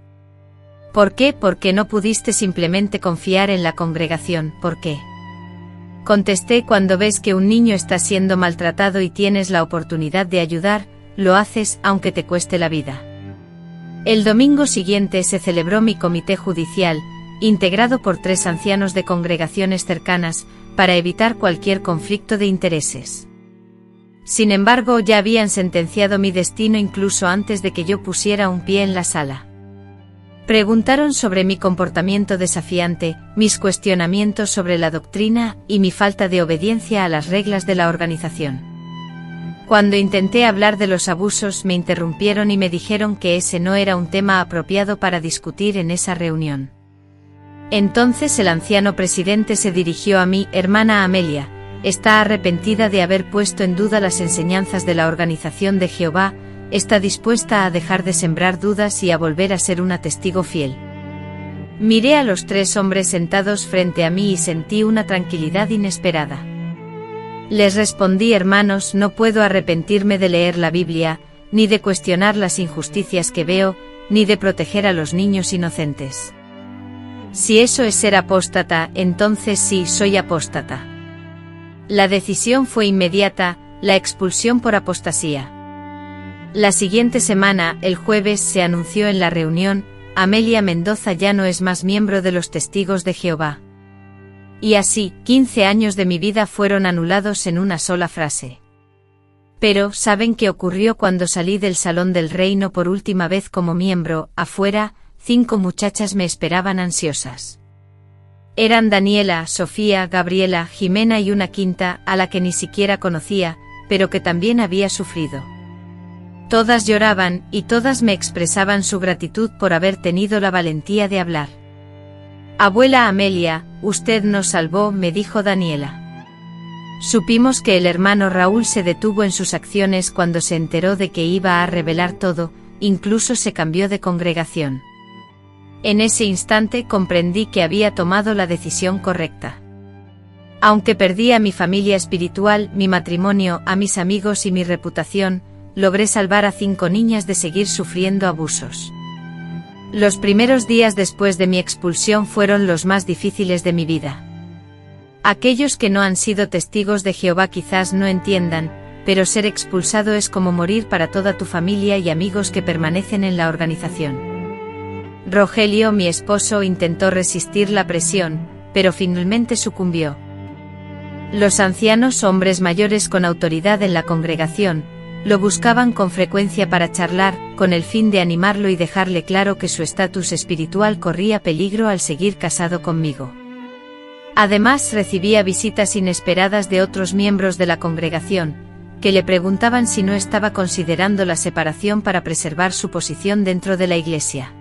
¿Por qué? Porque no pudiste simplemente confiar en la congregación. ¿Por qué? Contesté: cuando ves que un niño está siendo maltratado y tienes la oportunidad de ayudar, lo haces, aunque te cueste la vida. El domingo siguiente se celebró mi comité judicial, integrado por 3 ancianos de congregaciones cercanas, para evitar cualquier conflicto de intereses. Sin embargo, ya habían sentenciado mi destino incluso antes de que yo pusiera un pie en la sala. Preguntaron sobre mi comportamiento desafiante, mis cuestionamientos sobre la doctrina y mi falta de obediencia a las reglas de la organización. Cuando intenté hablar de los abusos, me interrumpieron y me dijeron que ese no era un tema apropiado para discutir en esa reunión. Entonces el anciano presidente se dirigió a mí: hermana Amelia, está arrepentida de haber puesto en duda las enseñanzas de la organización de Jehová, está dispuesta a dejar de sembrar dudas y a volver a ser una testigo fiel. Miré a los 3 hombres sentados frente a mí y sentí una tranquilidad inesperada. Les respondí: hermanos, no puedo arrepentirme de leer la Biblia, ni de cuestionar las injusticias que veo, ni de proteger a los niños inocentes. Si eso es ser apóstata, entonces sí, soy apóstata. La decisión fue inmediata: la expulsión por apostasía. La siguiente semana, el jueves, se anunció en la reunión: Amelia Mendoza ya no es más miembro de los Testigos de Jehová. Y así, 15 años de mi vida fueron anulados en una sola frase. Pero, ¿saben qué ocurrió cuando salí del Salón del Reino por última vez como miembro? Afuera, 5 muchachas me esperaban ansiosas. Eran Daniela, Sofía, Gabriela, Jimena y una quinta, a la que ni siquiera conocía, pero que también había sufrido. Todas lloraban, y todas me expresaban su gratitud por haber tenido la valentía de hablar. Abuela Amelia, usted nos salvó, me dijo Daniela. Supimos que el hermano Raúl se detuvo en sus acciones cuando se enteró de que iba a revelar todo, incluso se cambió de congregación. En ese instante comprendí que había tomado la decisión correcta. Aunque perdí a mi familia espiritual, mi matrimonio, a mis amigos y mi reputación, logré salvar a 5 niñas de seguir sufriendo abusos. Los primeros días después de mi expulsión fueron los más difíciles de mi vida. Aquellos que no han sido testigos de Jehová quizás no entiendan, pero ser expulsado es como morir para toda tu familia y amigos que permanecen en la organización. Rogelio, mi esposo, intentó resistir la presión, pero finalmente sucumbió. Los ancianos, hombres mayores con autoridad en la congregación, lo buscaban con frecuencia para charlar, con el fin de animarlo y dejarle claro que su estatus espiritual corría peligro al seguir casado conmigo. Además, recibía visitas inesperadas de otros miembros de la congregación, que le preguntaban si no estaba considerando la separación para preservar su posición dentro de la iglesia.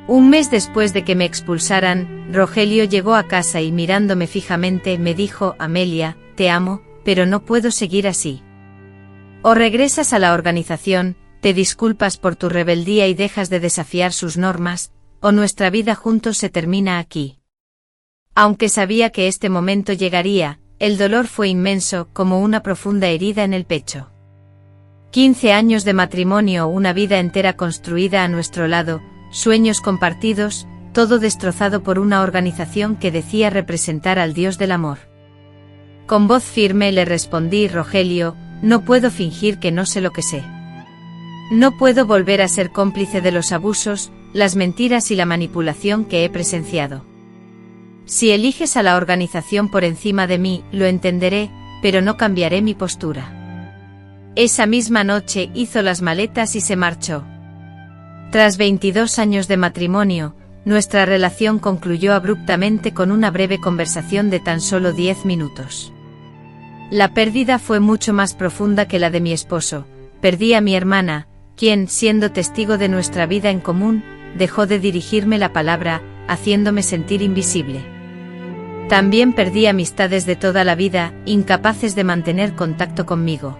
Un mes después de que me expulsaran, Rogelio llegó a casa y mirándome fijamente me dijo: Amelia, te amo, pero no puedo seguir así. O regresas a la organización, te disculpas por tu rebeldía y dejas de desafiar sus normas, o nuestra vida juntos se termina aquí. Aunque sabía que este momento llegaría, el dolor fue inmenso, como una profunda herida en el pecho. 15 años de matrimonio, una vida entera construida a nuestro lado, sueños compartidos, todo destrozado por una organización que decía representar al Dios del amor. Con voz firme le respondí: Rogelio, no puedo fingir que no sé lo que sé. No puedo volver a ser cómplice de los abusos, las mentiras y la manipulación que he presenciado. Si eliges a la organización por encima de mí, lo entenderé, pero no cambiaré mi postura. Esa misma noche hizo las maletas y se marchó. Tras 22 años de matrimonio, nuestra relación concluyó abruptamente con una breve conversación de tan solo 10 minutos. La pérdida fue mucho más profunda que la de mi esposo. Perdí a mi hermana, quien, siendo testigo de nuestra vida en común, dejó de dirigirme la palabra, haciéndome sentir invisible. También perdí amistades de toda la vida, incapaces de mantener contacto conmigo.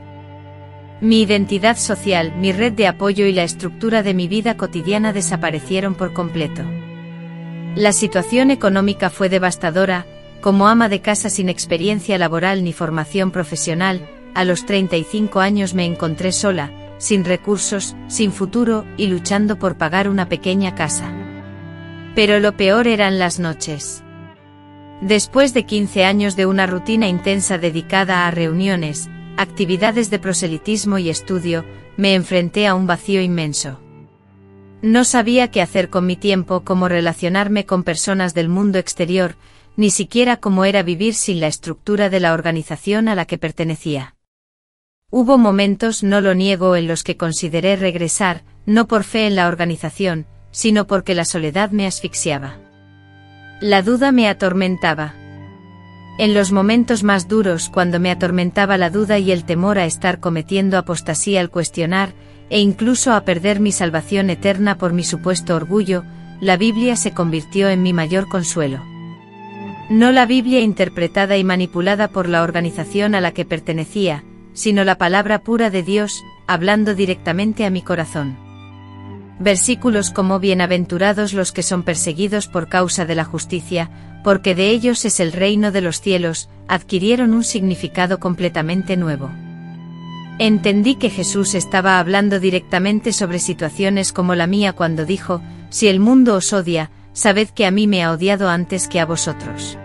Mi identidad social, mi red de apoyo y la estructura de mi vida cotidiana desaparecieron por completo. La situación económica fue devastadora. Como ama de casa sin experiencia laboral ni formación profesional, a los 35 años me encontré sola, sin recursos, sin futuro y luchando por pagar una pequeña casa. Pero lo peor eran las noches. Después de 15 años de una rutina intensa dedicada a reuniones, actividades de proselitismo y estudio, me enfrenté a un vacío inmenso. No sabía qué hacer con mi tiempo, cómo relacionarme con personas del mundo exterior, ni siquiera cómo era vivir sin la estructura de la organización a la que pertenecía. Hubo momentos, no lo niego, en los que consideré regresar, no por fe en la organización, sino porque la soledad me asfixiaba. La duda me atormentaba. En los momentos más duros, cuando me atormentaba la duda y el temor a estar cometiendo apostasía al cuestionar, e incluso a perder mi salvación eterna por mi supuesto orgullo, la Biblia se convirtió en mi mayor consuelo. No la Biblia interpretada y manipulada por la organización a la que pertenecía, sino la palabra pura de Dios, hablando directamente a mi corazón. Versículos como: bienaventurados los que son perseguidos por causa de la justicia, porque de ellos es el reino de los cielos, adquirieron un significado completamente nuevo. Entendí que Jesús estaba hablando directamente sobre situaciones como la mía cuando dijo: si el mundo os odia, sabed que a mí me ha odiado antes que a vosotros.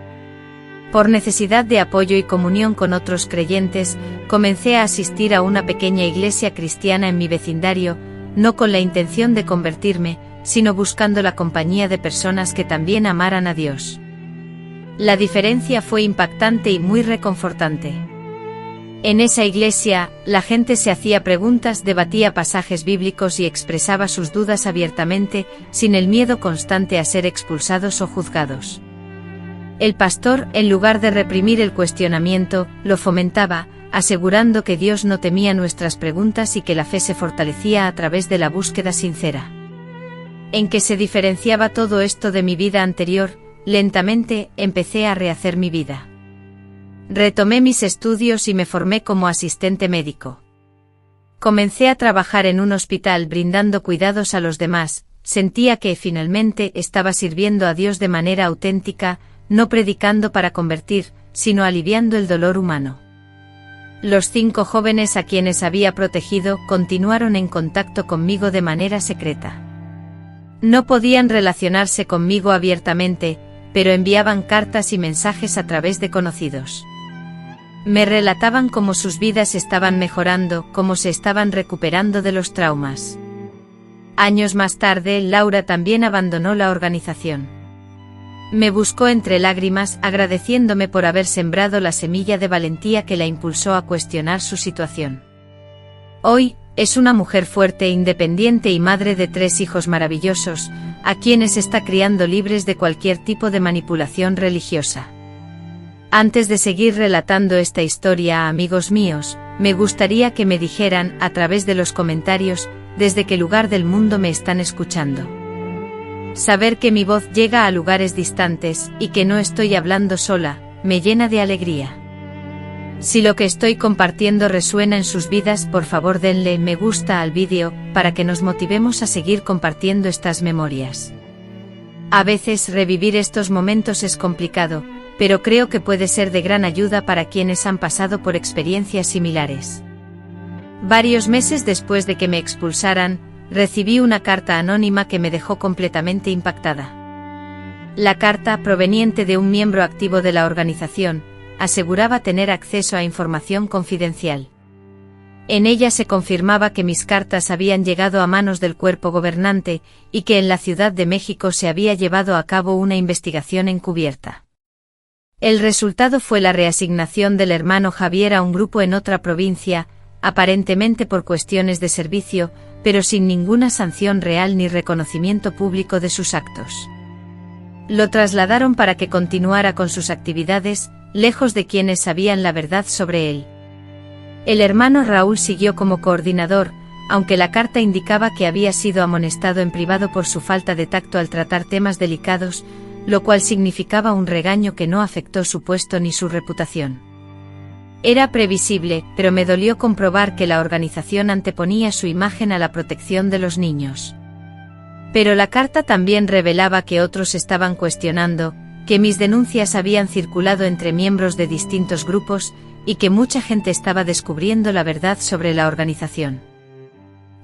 Por necesidad de apoyo y comunión con otros creyentes, comencé a asistir a una pequeña iglesia cristiana en mi vecindario, no con la intención de convertirme, sino buscando la compañía de personas que también amaran a Dios. La diferencia fue impactante y muy reconfortante. En esa iglesia, la gente se hacía preguntas, debatía pasajes bíblicos y expresaba sus dudas abiertamente, sin el miedo constante a ser expulsados o juzgados. El pastor, en lugar de reprimir el cuestionamiento, lo fomentaba, asegurando que Dios no temía nuestras preguntas y que la fe se fortalecía a través de la búsqueda sincera. ¿En qué se diferenciaba todo esto de mi vida anterior? Lentamente, empecé a rehacer mi vida. Retomé mis estudios y me formé como asistente médico. Comencé a trabajar en un hospital brindando cuidados a los demás. Sentía que finalmente estaba sirviendo a Dios de manera auténtica, no predicando para convertir, sino aliviando el dolor humano. Los 5 jóvenes a quienes había protegido continuaron en contacto conmigo de manera secreta. No podían relacionarse conmigo abiertamente, pero enviaban cartas y mensajes a través de conocidos. Me relataban cómo sus vidas estaban mejorando, cómo se estaban recuperando de los traumas. Años más tarde, Laura también abandonó la organización. Me buscó entre lágrimas, agradeciéndome por haber sembrado la semilla de valentía que la impulsó a cuestionar su situación. Hoy, es una mujer fuerte, independiente y madre de 3 hijos maravillosos, a quienes está criando libres de cualquier tipo de manipulación religiosa. Antes de seguir relatando esta historia, amigos míos, me gustaría que me dijeran, a través de los comentarios, desde qué lugar del mundo me están escuchando. Saber que mi voz llega a lugares distantes, y que no estoy hablando sola, me llena de alegría. Si lo que estoy compartiendo resuena en sus vidas, por favor denle me gusta al vídeo, para que nos motivemos a seguir compartiendo estas memorias. A veces revivir estos momentos es complicado, pero creo que puede ser de gran ayuda para quienes han pasado por experiencias similares. Varios meses después de que me expulsaran, recibí una carta anónima que me dejó completamente impactada. La carta, proveniente de un miembro activo de la organización, aseguraba tener acceso a información confidencial. En ella se confirmaba que mis cartas habían llegado a manos del cuerpo gobernante y que en la Ciudad de México se había llevado a cabo una investigación encubierta. El resultado fue la reasignación del hermano Javier a un grupo en otra provincia, aparentemente por cuestiones de servicio, pero sin ninguna sanción real ni reconocimiento público de sus actos. Lo trasladaron para que continuara con sus actividades, lejos de quienes sabían la verdad sobre él. El hermano Raúl siguió como coordinador, aunque la carta indicaba que había sido amonestado en privado por su falta de tacto al tratar temas delicados, lo cual significaba un regaño que no afectó su puesto ni su reputación. Era previsible, pero me dolió comprobar que la organización anteponía su imagen a la protección de los niños. Pero la carta también revelaba que otros estaban cuestionando, que mis denuncias habían circulado entre miembros de distintos grupos, y que mucha gente estaba descubriendo la verdad sobre la organización.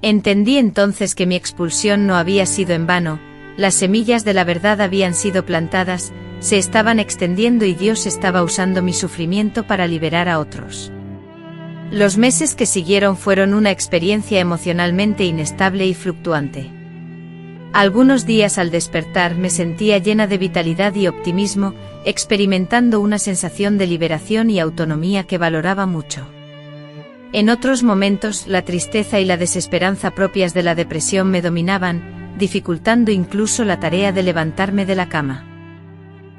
Entendí entonces que mi expulsión no había sido en vano, las semillas de la verdad habían sido plantadas, se estaban extendiendo y Dios estaba usando mi sufrimiento para liberar a otros. Los meses que siguieron fueron una experiencia emocionalmente inestable y fluctuante. Algunos días al despertar me sentía llena de vitalidad y optimismo, experimentando una sensación de liberación y autonomía que valoraba mucho. En otros momentos, la tristeza y la desesperanza propias de la depresión me dominaban, dificultando incluso la tarea de levantarme de la cama.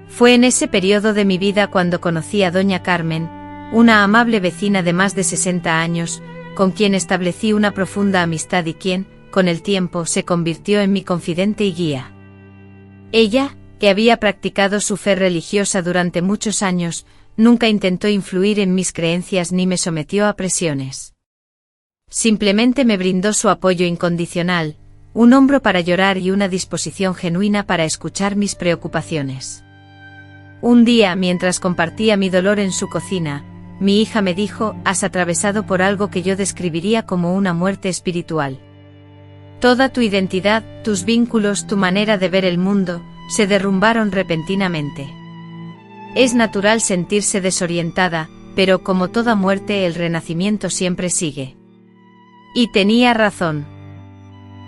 Fue en ese periodo de mi vida cuando conocí a doña Carmen, una amable vecina de más de 60 años, con quien establecí una profunda amistad y quien, con el tiempo, se convirtió en mi confidente y guía. Ella, que había practicado su fe religiosa durante muchos años, nunca intentó influir en mis creencias ni me sometió a presiones. Simplemente me brindó su apoyo incondicional, un hombro para llorar y una disposición genuina para escuchar mis preocupaciones. Un día, mientras compartía mi dolor en su cocina, mi hija me dijo: «Has atravesado por algo que yo describiría como una muerte espiritual. Toda tu identidad, tus vínculos, tu manera de ver el mundo, se derrumbaron repentinamente. Es natural sentirse desorientada, pero como toda muerte el renacimiento siempre sigue». Y tenía razón.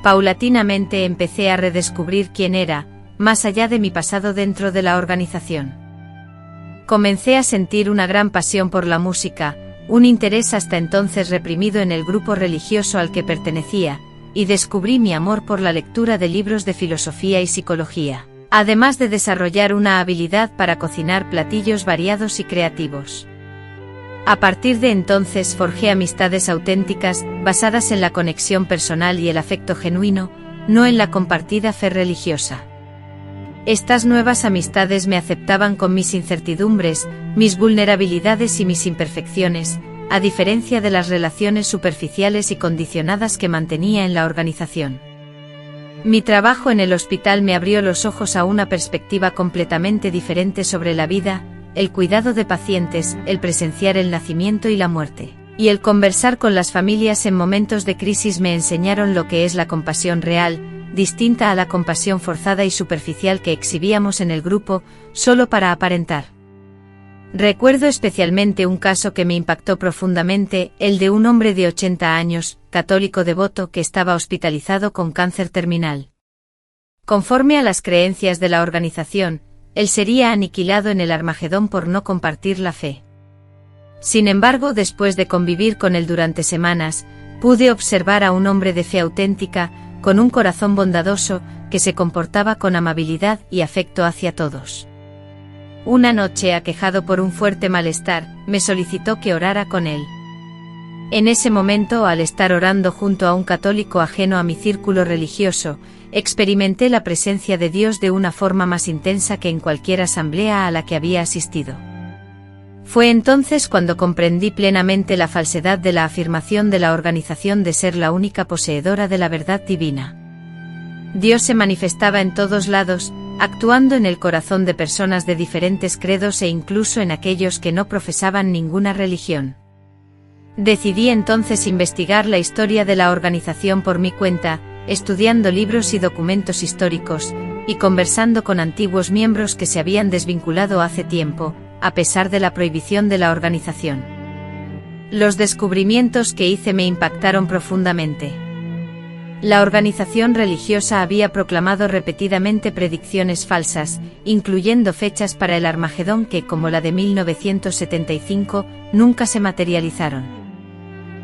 Paulatinamente empecé a redescubrir quién era, más allá de mi pasado dentro de la organización. Comencé a sentir una gran pasión por la música, un interés hasta entonces reprimido en el grupo religioso al que pertenecía, y descubrí mi amor por la lectura de libros de filosofía y psicología, además de desarrollar una habilidad para cocinar platillos variados y creativos. A partir de entonces forjé amistades auténticas, basadas en la conexión personal y el afecto genuino, no en la compartida fe religiosa. Estas nuevas amistades me aceptaban con mis incertidumbres, mis vulnerabilidades y mis imperfecciones, a diferencia de las relaciones superficiales y condicionadas que mantenía en la organización. Mi trabajo en el hospital me abrió los ojos a una perspectiva completamente diferente sobre la vida, el cuidado de pacientes, el presenciar el nacimiento y la muerte, y el conversar con las familias en momentos de crisis me enseñaron lo que es la compasión real, distinta a la compasión forzada y superficial que exhibíamos en el grupo, solo para aparentar. Recuerdo especialmente un caso que me impactó profundamente, el de un hombre de 80 años, católico devoto que estaba hospitalizado con cáncer terminal. Conforme a las creencias de la organización, él sería aniquilado en el Armagedón por no compartir la fe. Sin embargo, después de convivir con él durante semanas, pude observar a un hombre de fe auténtica, con un corazón bondadoso, que se comportaba con amabilidad y afecto hacia todos. Una noche, aquejado por un fuerte malestar, me solicitó que orara con él. En ese momento, al estar orando junto a un católico ajeno a mi círculo religioso, experimenté la presencia de Dios de una forma más intensa que en cualquier asamblea a la que había asistido. Fue entonces cuando comprendí plenamente la falsedad de la afirmación de la organización de ser la única poseedora de la verdad divina. Dios se manifestaba en todos lados, actuando en el corazón de personas de diferentes credos e incluso en aquellos que no profesaban ninguna religión. Decidí entonces investigar la historia de la organización por mi cuenta, estudiando libros y documentos históricos, y conversando con antiguos miembros que se habían desvinculado hace tiempo, a pesar de la prohibición de la organización. Los descubrimientos que hice me impactaron profundamente. La organización religiosa había proclamado repetidamente predicciones falsas, incluyendo fechas para el Armagedón que, como la de 1975, nunca se materializaron.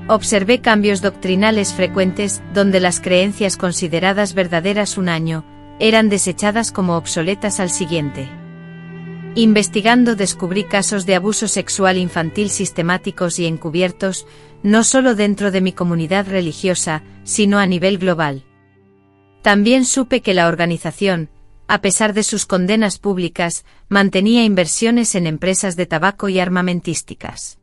Observé cambios doctrinales frecuentes, donde las creencias consideradas verdaderas un año, eran desechadas como obsoletas al siguiente. Investigando descubrí casos de abuso sexual infantil sistemáticos y encubiertos, no solo dentro de mi comunidad religiosa, sino a nivel global. También supe que la organización, a pesar de sus condenas públicas, mantenía inversiones en empresas de tabaco y armamentísticas.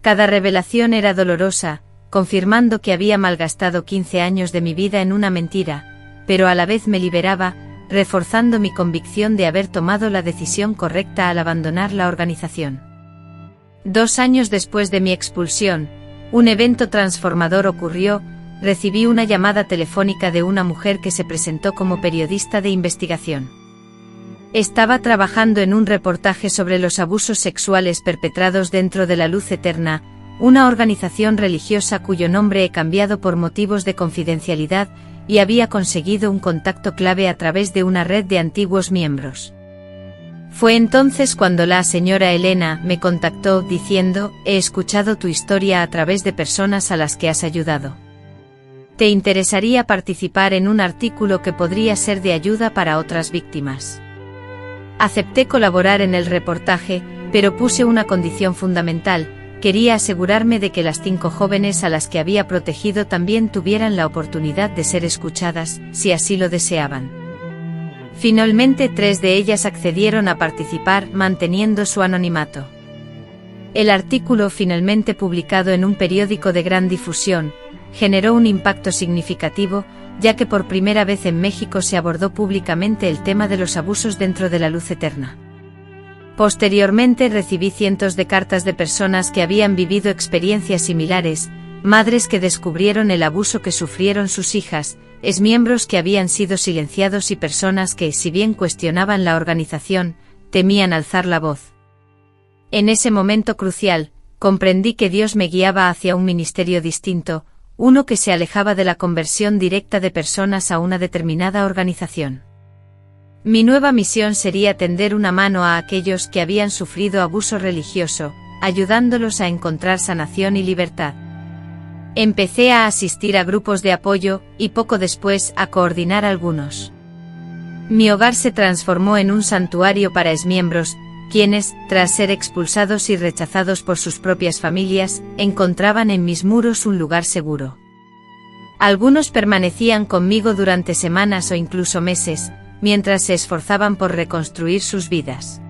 Cada revelación era dolorosa, confirmando que había malgastado 15 años de mi vida en una mentira, pero a la vez me liberaba, reforzando mi convicción de haber tomado la decisión correcta al abandonar la organización. 2 años después de mi expulsión, un evento transformador ocurrió. Recibí una llamada telefónica de una mujer que se presentó como periodista de investigación. Estaba trabajando en un reportaje sobre los abusos sexuales perpetrados dentro de la Luz Eterna, una organización religiosa cuyo nombre he cambiado por motivos de confidencialidad, y había conseguido un contacto clave a través de una red de antiguos miembros. Fue entonces cuando la señora Elena me contactó diciendo: «He escuchado tu historia a través de personas a las que has ayudado. ¿Te interesaría participar en un artículo que podría ser de ayuda para otras víctimas?». Acepté colaborar en el reportaje, pero puse una condición fundamental: quería asegurarme de que las 5 jóvenes a las que había protegido también tuvieran la oportunidad de ser escuchadas, si así lo deseaban. Finalmente 3 de ellas accedieron a participar, manteniendo su anonimato. El artículo, finalmente publicado en un periódico de gran difusión, generó un impacto significativo, ya que por primera vez en México se abordó públicamente el tema de los abusos dentro de la Luz Eterna. Posteriormente recibí cientos de cartas de personas que habían vivido experiencias similares, madres que descubrieron el abuso que sufrieron sus hijas, exmiembros que habían sido silenciados y personas que, si bien cuestionaban la organización, temían alzar la voz. En ese momento crucial, comprendí que Dios me guiaba hacia un ministerio distinto, uno que se alejaba de la conversión directa de personas a una determinada organización. Mi nueva misión sería tender una mano a aquellos que habían sufrido abuso religioso, ayudándolos a encontrar sanación y libertad. Empecé a asistir a grupos de apoyo, y poco después a coordinar algunos. Mi hogar se transformó en un santuario para exmiembros, quienes, tras ser expulsados y rechazados por sus propias familias, encontraban en mis muros un lugar seguro. Algunos permanecían conmigo durante semanas o incluso meses, mientras se esforzaban por reconstruir sus vidas.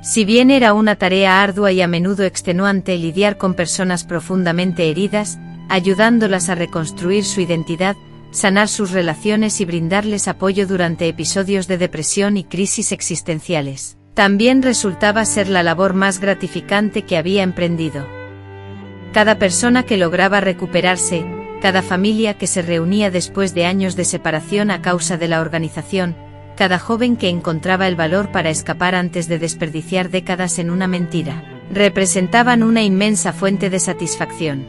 Si bien era una tarea ardua y a menudo extenuante lidiar con personas profundamente heridas, ayudándolas a reconstruir su identidad, sanar sus relaciones y brindarles apoyo durante episodios de depresión y crisis existenciales, también resultaba ser la labor más gratificante que había emprendido. Cada persona que lograba recuperarse, cada familia que se reunía después de años de separación a causa de la organización, cada joven que encontraba el valor para escapar antes de desperdiciar décadas en una mentira, representaban una inmensa fuente de satisfacción.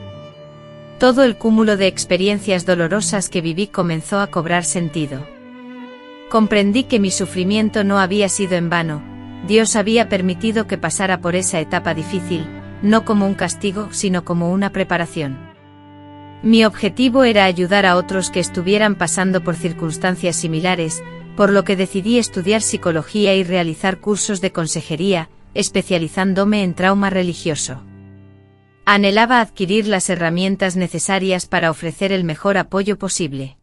Todo el cúmulo de experiencias dolorosas que viví comenzó a cobrar sentido. Comprendí que mi sufrimiento no había sido en vano. Dios había permitido que pasara por esa etapa difícil, no como un castigo, sino como una preparación. Mi objetivo era ayudar a otros que estuvieran pasando por circunstancias similares, por lo que decidí estudiar psicología y realizar cursos de consejería, especializándome en trauma religioso. Anhelaba adquirir las herramientas necesarias para ofrecer el mejor apoyo posible.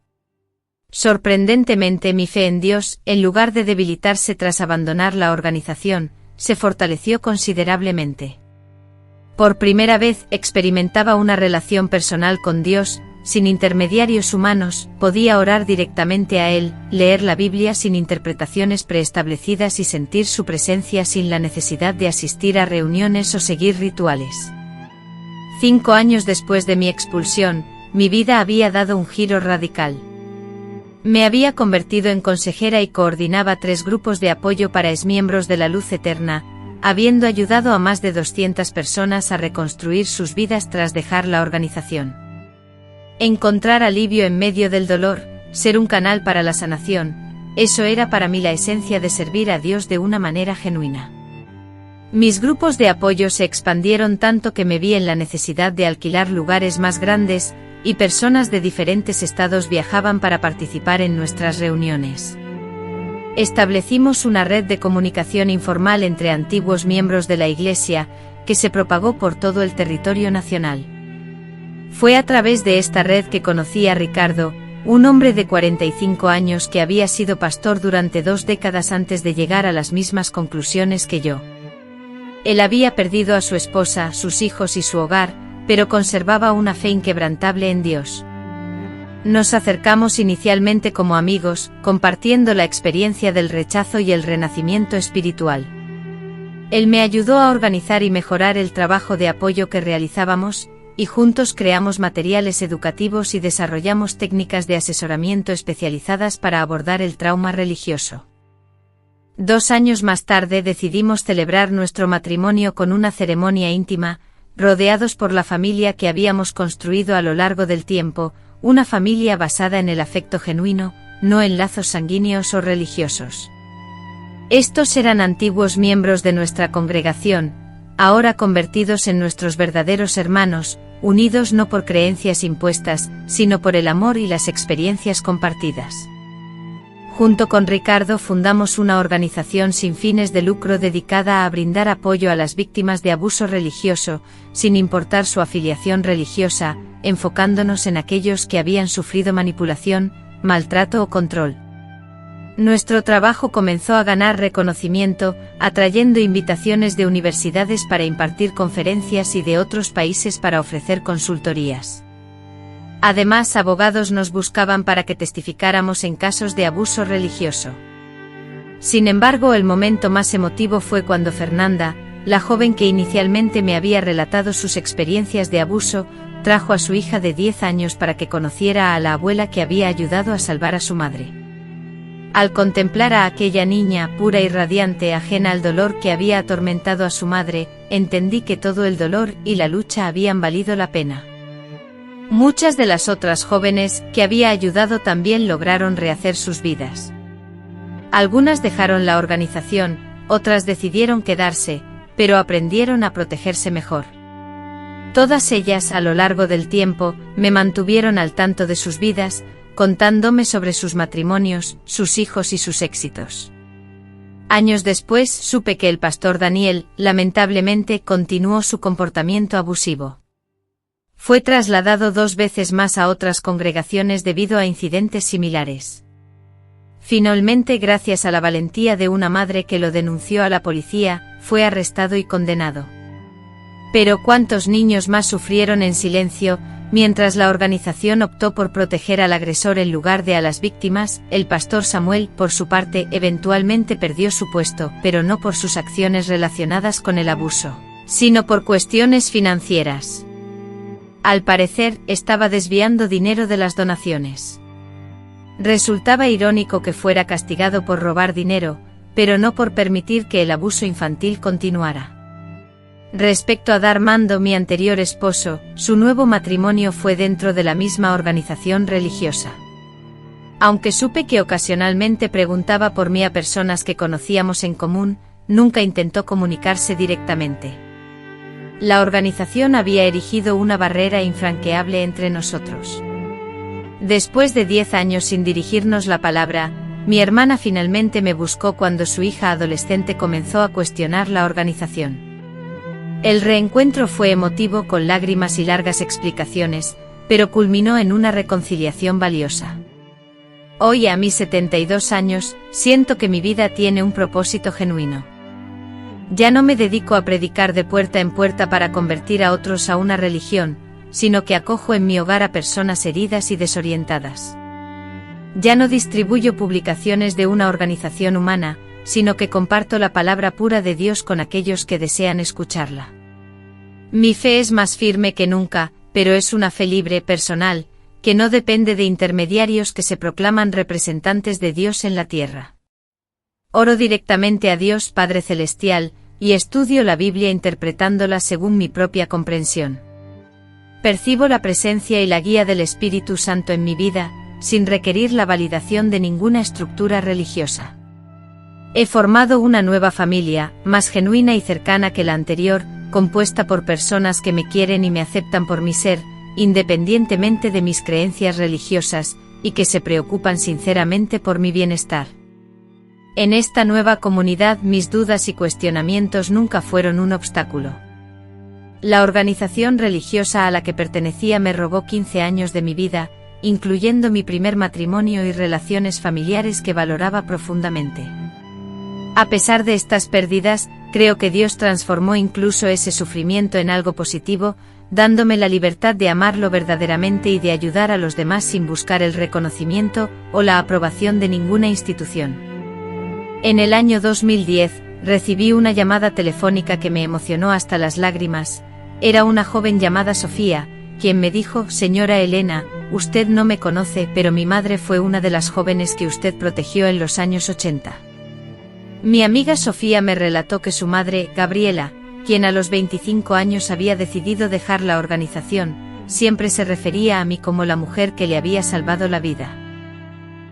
Sorprendentemente, mi fe en Dios, en lugar de debilitarse tras abandonar la organización, se fortaleció considerablemente. Por primera vez experimentaba una relación personal con Dios, sin intermediarios humanos, podía orar directamente a Él, leer la Biblia sin interpretaciones preestablecidas y sentir su presencia sin la necesidad de asistir a reuniones o seguir rituales. 5 años después de mi expulsión, mi vida había dado un giro radical. Me había convertido en consejera y coordinaba 3 grupos de apoyo para exmiembros de la Luz Eterna, habiendo ayudado a más de 200 personas a reconstruir sus vidas tras dejar la organización. Encontrar alivio en medio del dolor, ser un canal para la sanación, eso era para mí la esencia de servir a Dios de una manera genuina. Mis grupos de apoyo se expandieron tanto que me vi en la necesidad de alquilar lugares más grandes, y personas de diferentes estados viajaban para participar en nuestras reuniones. Establecimos una red de comunicación informal entre antiguos miembros de la Iglesia, que se propagó por todo el territorio nacional. Fue a través de esta red que conocí a Ricardo, un hombre de 45 años que había sido pastor durante 2 décadas antes de llegar a las mismas conclusiones que yo. Él había perdido a su esposa, sus hijos y su hogar, pero conservaba una fe inquebrantable en Dios. Nos acercamos inicialmente como amigos, compartiendo la experiencia del rechazo y el renacimiento espiritual. Él me ayudó a organizar y mejorar el trabajo de apoyo que realizábamos, y juntos creamos materiales educativos y desarrollamos técnicas de asesoramiento especializadas para abordar el trauma religioso. 2 años más tarde decidimos celebrar nuestro matrimonio con una ceremonia íntima, rodeados por la familia que habíamos construido a lo largo del tiempo, una familia basada en el afecto genuino, no en lazos sanguíneos o religiosos. Estos eran antiguos miembros de nuestra congregación, ahora convertidos en nuestros verdaderos hermanos, unidos no por creencias impuestas, sino por el amor y las experiencias compartidas. Junto con Ricardo fundamos una organización sin fines de lucro dedicada a brindar apoyo a las víctimas de abuso religioso, sin importar su afiliación religiosa, enfocándonos en aquellos que habían sufrido manipulación, maltrato o control. Nuestro trabajo comenzó a ganar reconocimiento, atrayendo invitaciones de universidades para impartir conferencias y de otros países para ofrecer consultorías. Además, abogados nos buscaban para que testificáramos en casos de abuso religioso. Sin embargo, el momento más emotivo fue cuando Fernanda, la joven que inicialmente me había relatado sus experiencias de abuso, trajo a su hija de 10 años para que conociera a la abuela que había ayudado a salvar a su madre. Al contemplar a aquella niña pura y radiante, ajena al dolor que había atormentado a su madre, entendí que todo el dolor y la lucha habían valido la pena. Muchas de las otras jóvenes que había ayudado también lograron rehacer sus vidas. Algunas dejaron la organización, otras decidieron quedarse, pero aprendieron a protegerse mejor. Todas ellas, a lo largo del tiempo, me mantuvieron al tanto de sus vidas, contándome sobre sus matrimonios, sus hijos y sus éxitos. Años después, supe que el pastor Daniel, lamentablemente, continuó su comportamiento abusivo. Fue trasladado 2 veces más a otras congregaciones debido a incidentes similares. Finalmente, gracias a la valentía de una madre que lo denunció a la policía, fue arrestado y condenado. Pero ¿cuántos niños más sufrieron en silencio, mientras la organización optó por proteger al agresor en lugar de a las víctimas? El pastor Samuel, por su parte, eventualmente perdió su puesto, pero no por sus acciones relacionadas con el abuso, sino por cuestiones financieras. Al parecer, estaba desviando dinero de las donaciones. Resultaba irónico que fuera castigado por robar dinero, pero no por permitir que el abuso infantil continuara. Respecto a Darmando, mi anterior esposo, su nuevo matrimonio fue dentro de la misma organización religiosa. Aunque supe que ocasionalmente preguntaba por mí a personas que conocíamos en común, nunca intentó comunicarse directamente. La organización había erigido una barrera infranqueable entre nosotros. Después de 10 años sin dirigirnos la palabra, mi hermana finalmente me buscó cuando su hija adolescente comenzó a cuestionar la organización. El reencuentro fue emotivo con lágrimas y largas explicaciones, pero culminó en una reconciliación valiosa. Hoy, a mis 72 años, siento que mi vida tiene un propósito genuino. Ya no me dedico a predicar de puerta en puerta para convertir a otros a una religión, sino que acojo en mi hogar a personas heridas y desorientadas. Ya no distribuyo publicaciones de una organización humana, sino que comparto la palabra pura de Dios con aquellos que desean escucharla. Mi fe es más firme que nunca, pero es una fe libre, personal, que no depende de intermediarios que se proclaman representantes de Dios en la tierra. Oro directamente a Dios Padre Celestial, y estudio la Biblia interpretándola según mi propia comprensión. Percibo la presencia y la guía del Espíritu Santo en mi vida, sin requerir la validación de ninguna estructura religiosa. He formado una nueva familia, más genuina y cercana que la anterior, compuesta por personas que me quieren y me aceptan por mi ser, independientemente de mis creencias religiosas, y que se preocupan sinceramente por mi bienestar. En esta nueva comunidad mis dudas y cuestionamientos nunca fueron un obstáculo. La organización religiosa a la que pertenecía me robó 15 años de mi vida, incluyendo mi primer matrimonio y relaciones familiares que valoraba profundamente. A pesar de estas pérdidas, creo que Dios transformó incluso ese sufrimiento en algo positivo, dándome la libertad de amarlo verdaderamente y de ayudar a los demás sin buscar el reconocimiento o la aprobación de ninguna institución. En el año 2010, recibí una llamada telefónica que me emocionó hasta las lágrimas. Era una joven llamada Sofía, quien me dijo: «Señora Elena, usted no me conoce, pero mi madre fue una de las jóvenes que usted protegió en los años 80. Mi amiga Sofía me relató que su madre, Gabriela, quien a los 25 años había decidido dejar la organización, siempre se refería a mí como la mujer que le había salvado la vida.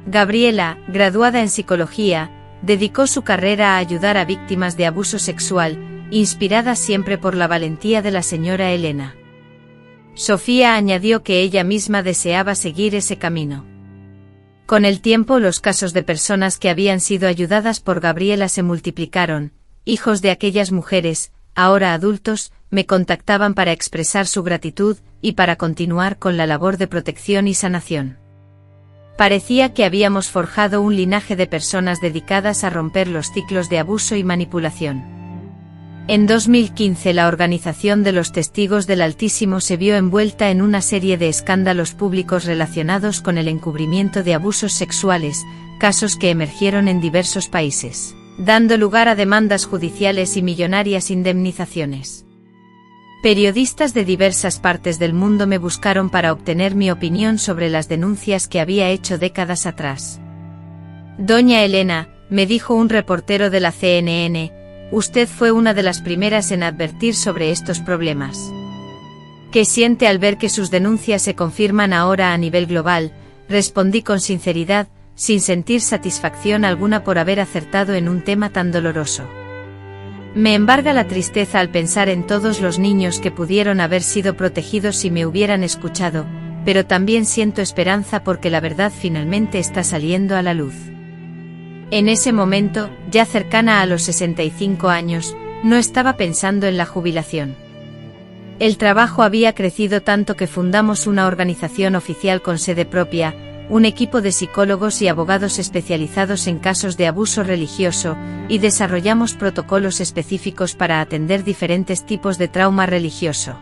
Gabriela, graduada en psicología, dedicó su carrera a ayudar a víctimas de abuso sexual, inspirada siempre por la valentía de la señora Elena. Sofía añadió que ella misma deseaba seguir ese camino. Con el tiempo los casos de personas que habían sido ayudadas por Gabriela se multiplicaron. Hijos de aquellas mujeres, ahora adultos, me contactaban para expresar su gratitud y para continuar con la labor de protección y sanación. Parecía que habíamos forjado un linaje de personas dedicadas a romper los ciclos de abuso y manipulación. En 2015 la Organización de los Testigos del Altísimo se vio envuelta en una serie de escándalos públicos relacionados con el encubrimiento de abusos sexuales, casos que emergieron en diversos países, dando lugar a demandas judiciales y millonarias indemnizaciones. Periodistas de diversas partes del mundo me buscaron para obtener mi opinión sobre las denuncias que había hecho décadas atrás. «Doña Elena», me dijo un reportero de la CNN, «usted fue una de las primeras en advertir sobre estos problemas. ¿Qué siente al ver que sus denuncias se confirman ahora a nivel global?», respondí con sinceridad, sin sentir satisfacción alguna por haber acertado en un tema tan doloroso. Me embarga la tristeza al pensar en todos los niños que pudieron haber sido protegidos si me hubieran escuchado, pero también siento esperanza porque la verdad finalmente está saliendo a la luz. En ese momento, ya cercana a los 65 años, no estaba pensando en la jubilación. El trabajo había crecido tanto que fundamos una organización oficial con sede propia, un equipo de psicólogos y abogados especializados en casos de abuso religioso, y desarrollamos protocolos específicos para atender diferentes tipos de trauma religioso.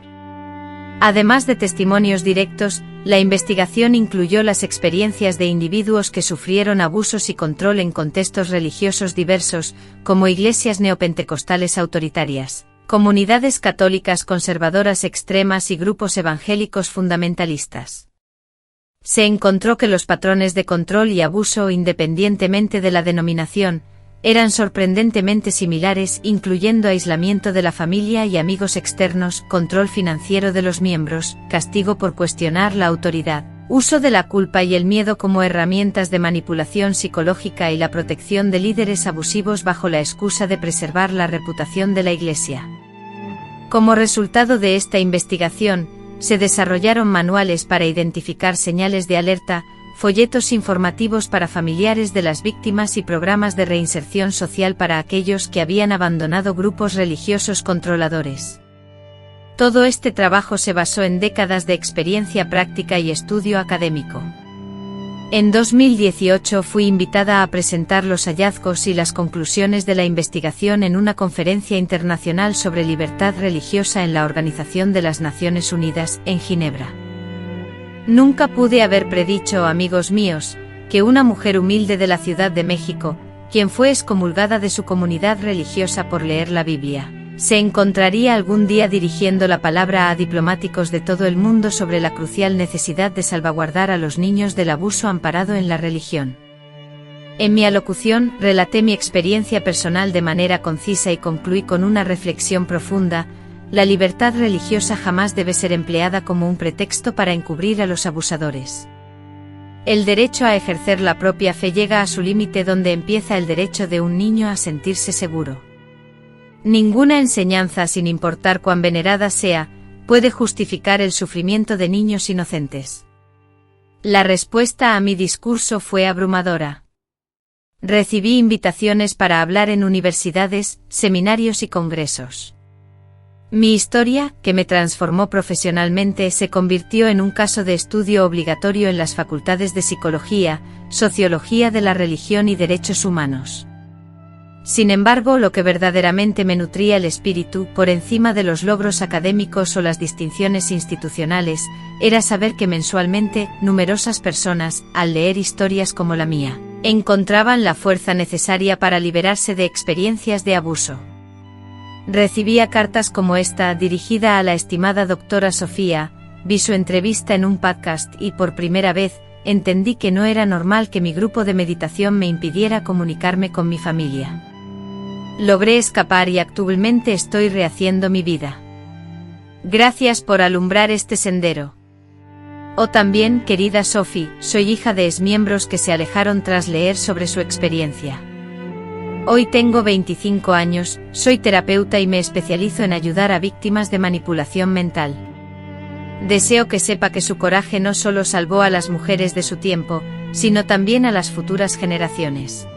Además de testimonios directos, la investigación incluyó las experiencias de individuos que sufrieron abusos y control en contextos religiosos diversos, como iglesias neopentecostales autoritarias, comunidades católicas conservadoras extremas y grupos evangélicos fundamentalistas. Se encontró que los patrones de control y abuso, independientemente de la denominación, eran sorprendentemente similares, incluyendo aislamiento de la familia y amigos externos, control financiero de los miembros, castigo por cuestionar la autoridad, Uso de la culpa y el miedo como herramientas de manipulación psicológica y la protección de líderes abusivos bajo la excusa de preservar la reputación de la Iglesia. Como resultado de esta investigación, se desarrollaron manuales para identificar señales de alerta, folletos informativos para familiares de las víctimas y programas de reinserción social para aquellos que habían abandonado grupos religiosos controladores. Todo este trabajo se basó en décadas de experiencia práctica y estudio académico. En 2018 fui invitada a presentar los hallazgos y las conclusiones de la investigación en una conferencia internacional sobre libertad religiosa en la Organización de las Naciones Unidas, en Ginebra. Nunca pude haber predicho, amigos míos, que una mujer humilde de la Ciudad de México, quien fue excomulgada de su comunidad religiosa por leer la Biblia, se encontraría algún día dirigiendo la palabra a diplomáticos de todo el mundo sobre la crucial necesidad de salvaguardar a los niños del abuso amparado en la religión. En mi alocución, relaté mi experiencia personal de manera concisa y concluí con una reflexión profunda: la libertad religiosa jamás debe ser empleada como un pretexto para encubrir a los abusadores. El derecho a ejercer la propia fe llega a su límite donde empieza el derecho de un niño a sentirse seguro. Ninguna enseñanza, sin importar cuán venerada sea, puede justificar el sufrimiento de niños inocentes. La respuesta a mi discurso fue abrumadora. Recibí invitaciones para hablar en universidades, seminarios y congresos. Mi historia, que me transformó profesionalmente, se convirtió en un caso de estudio obligatorio en las facultades de Psicología, Sociología de la Religión y Derechos Humanos. Sin embargo, lo que verdaderamente me nutría el espíritu, por encima de los logros académicos o las distinciones institucionales, era saber que mensualmente, numerosas personas, al leer historias como la mía, encontraban la fuerza necesaria para liberarse de experiencias de abuso. Recibía cartas como esta, dirigida a la estimada doctora Sofía, vi su entrevista en un podcast y por primera vez, entendí que no era normal que mi grupo de meditación me impidiera comunicarme con mi familia. Logré escapar y actualmente estoy rehaciendo mi vida. Gracias por alumbrar este sendero. O también, querida Sophie, soy hija de exmiembros que se alejaron tras leer sobre su experiencia. Hoy tengo 25 años, soy terapeuta y me especializo en ayudar a víctimas de manipulación mental. Deseo que sepa que su coraje no solo salvó a las mujeres de su tiempo, sino también a las futuras generaciones.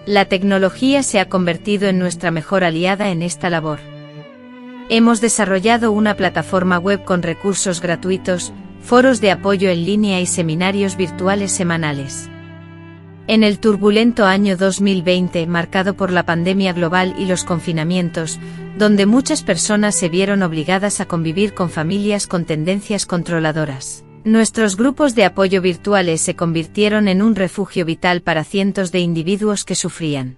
La tecnología se ha convertido en nuestra mejor aliada en esta labor. Hemos desarrollado una plataforma web con recursos gratuitos, foros de apoyo en línea y seminarios virtuales semanales. En el turbulento año 2020, marcado por la pandemia global y los confinamientos, donde muchas personas se vieron obligadas a convivir con familias con tendencias controladoras, nuestros grupos de apoyo virtuales se convirtieron en un refugio vital para cientos de individuos que sufrían.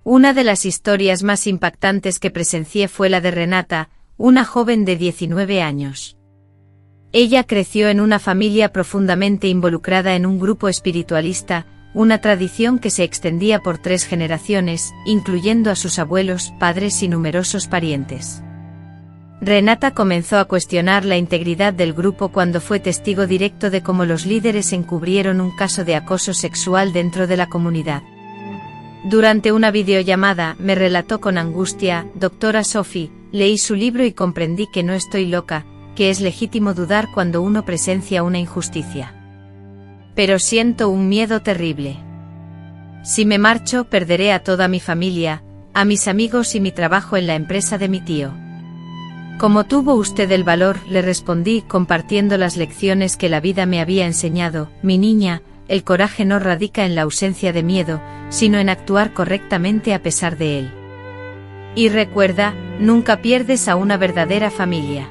Una de las historias más impactantes que presencié fue la de Renata, una joven de 19 años. Ella creció en una familia profundamente involucrada en un grupo espiritualista, una tradición que se extendía por 3 generaciones, incluyendo a sus abuelos, padres y numerosos parientes. Renata comenzó a cuestionar la integridad del grupo cuando fue testigo directo de cómo los líderes encubrieron un caso de acoso sexual dentro de la comunidad. Durante una videollamada, me relató con angustia: doctora Sophie, leí su libro y comprendí que no estoy loca, que es legítimo dudar cuando uno presencia una injusticia. Pero siento un miedo terrible. Si me marcho, perderé a toda mi familia, a mis amigos y mi trabajo en la empresa de mi tío. ¿Cómo tuvo usted el valor?, le respondí, compartiendo las lecciones que la vida me había enseñado. Mi niña, el coraje no radica en la ausencia de miedo, sino en actuar correctamente a pesar de él. Y recuerda, nunca pierdes a una verdadera familia.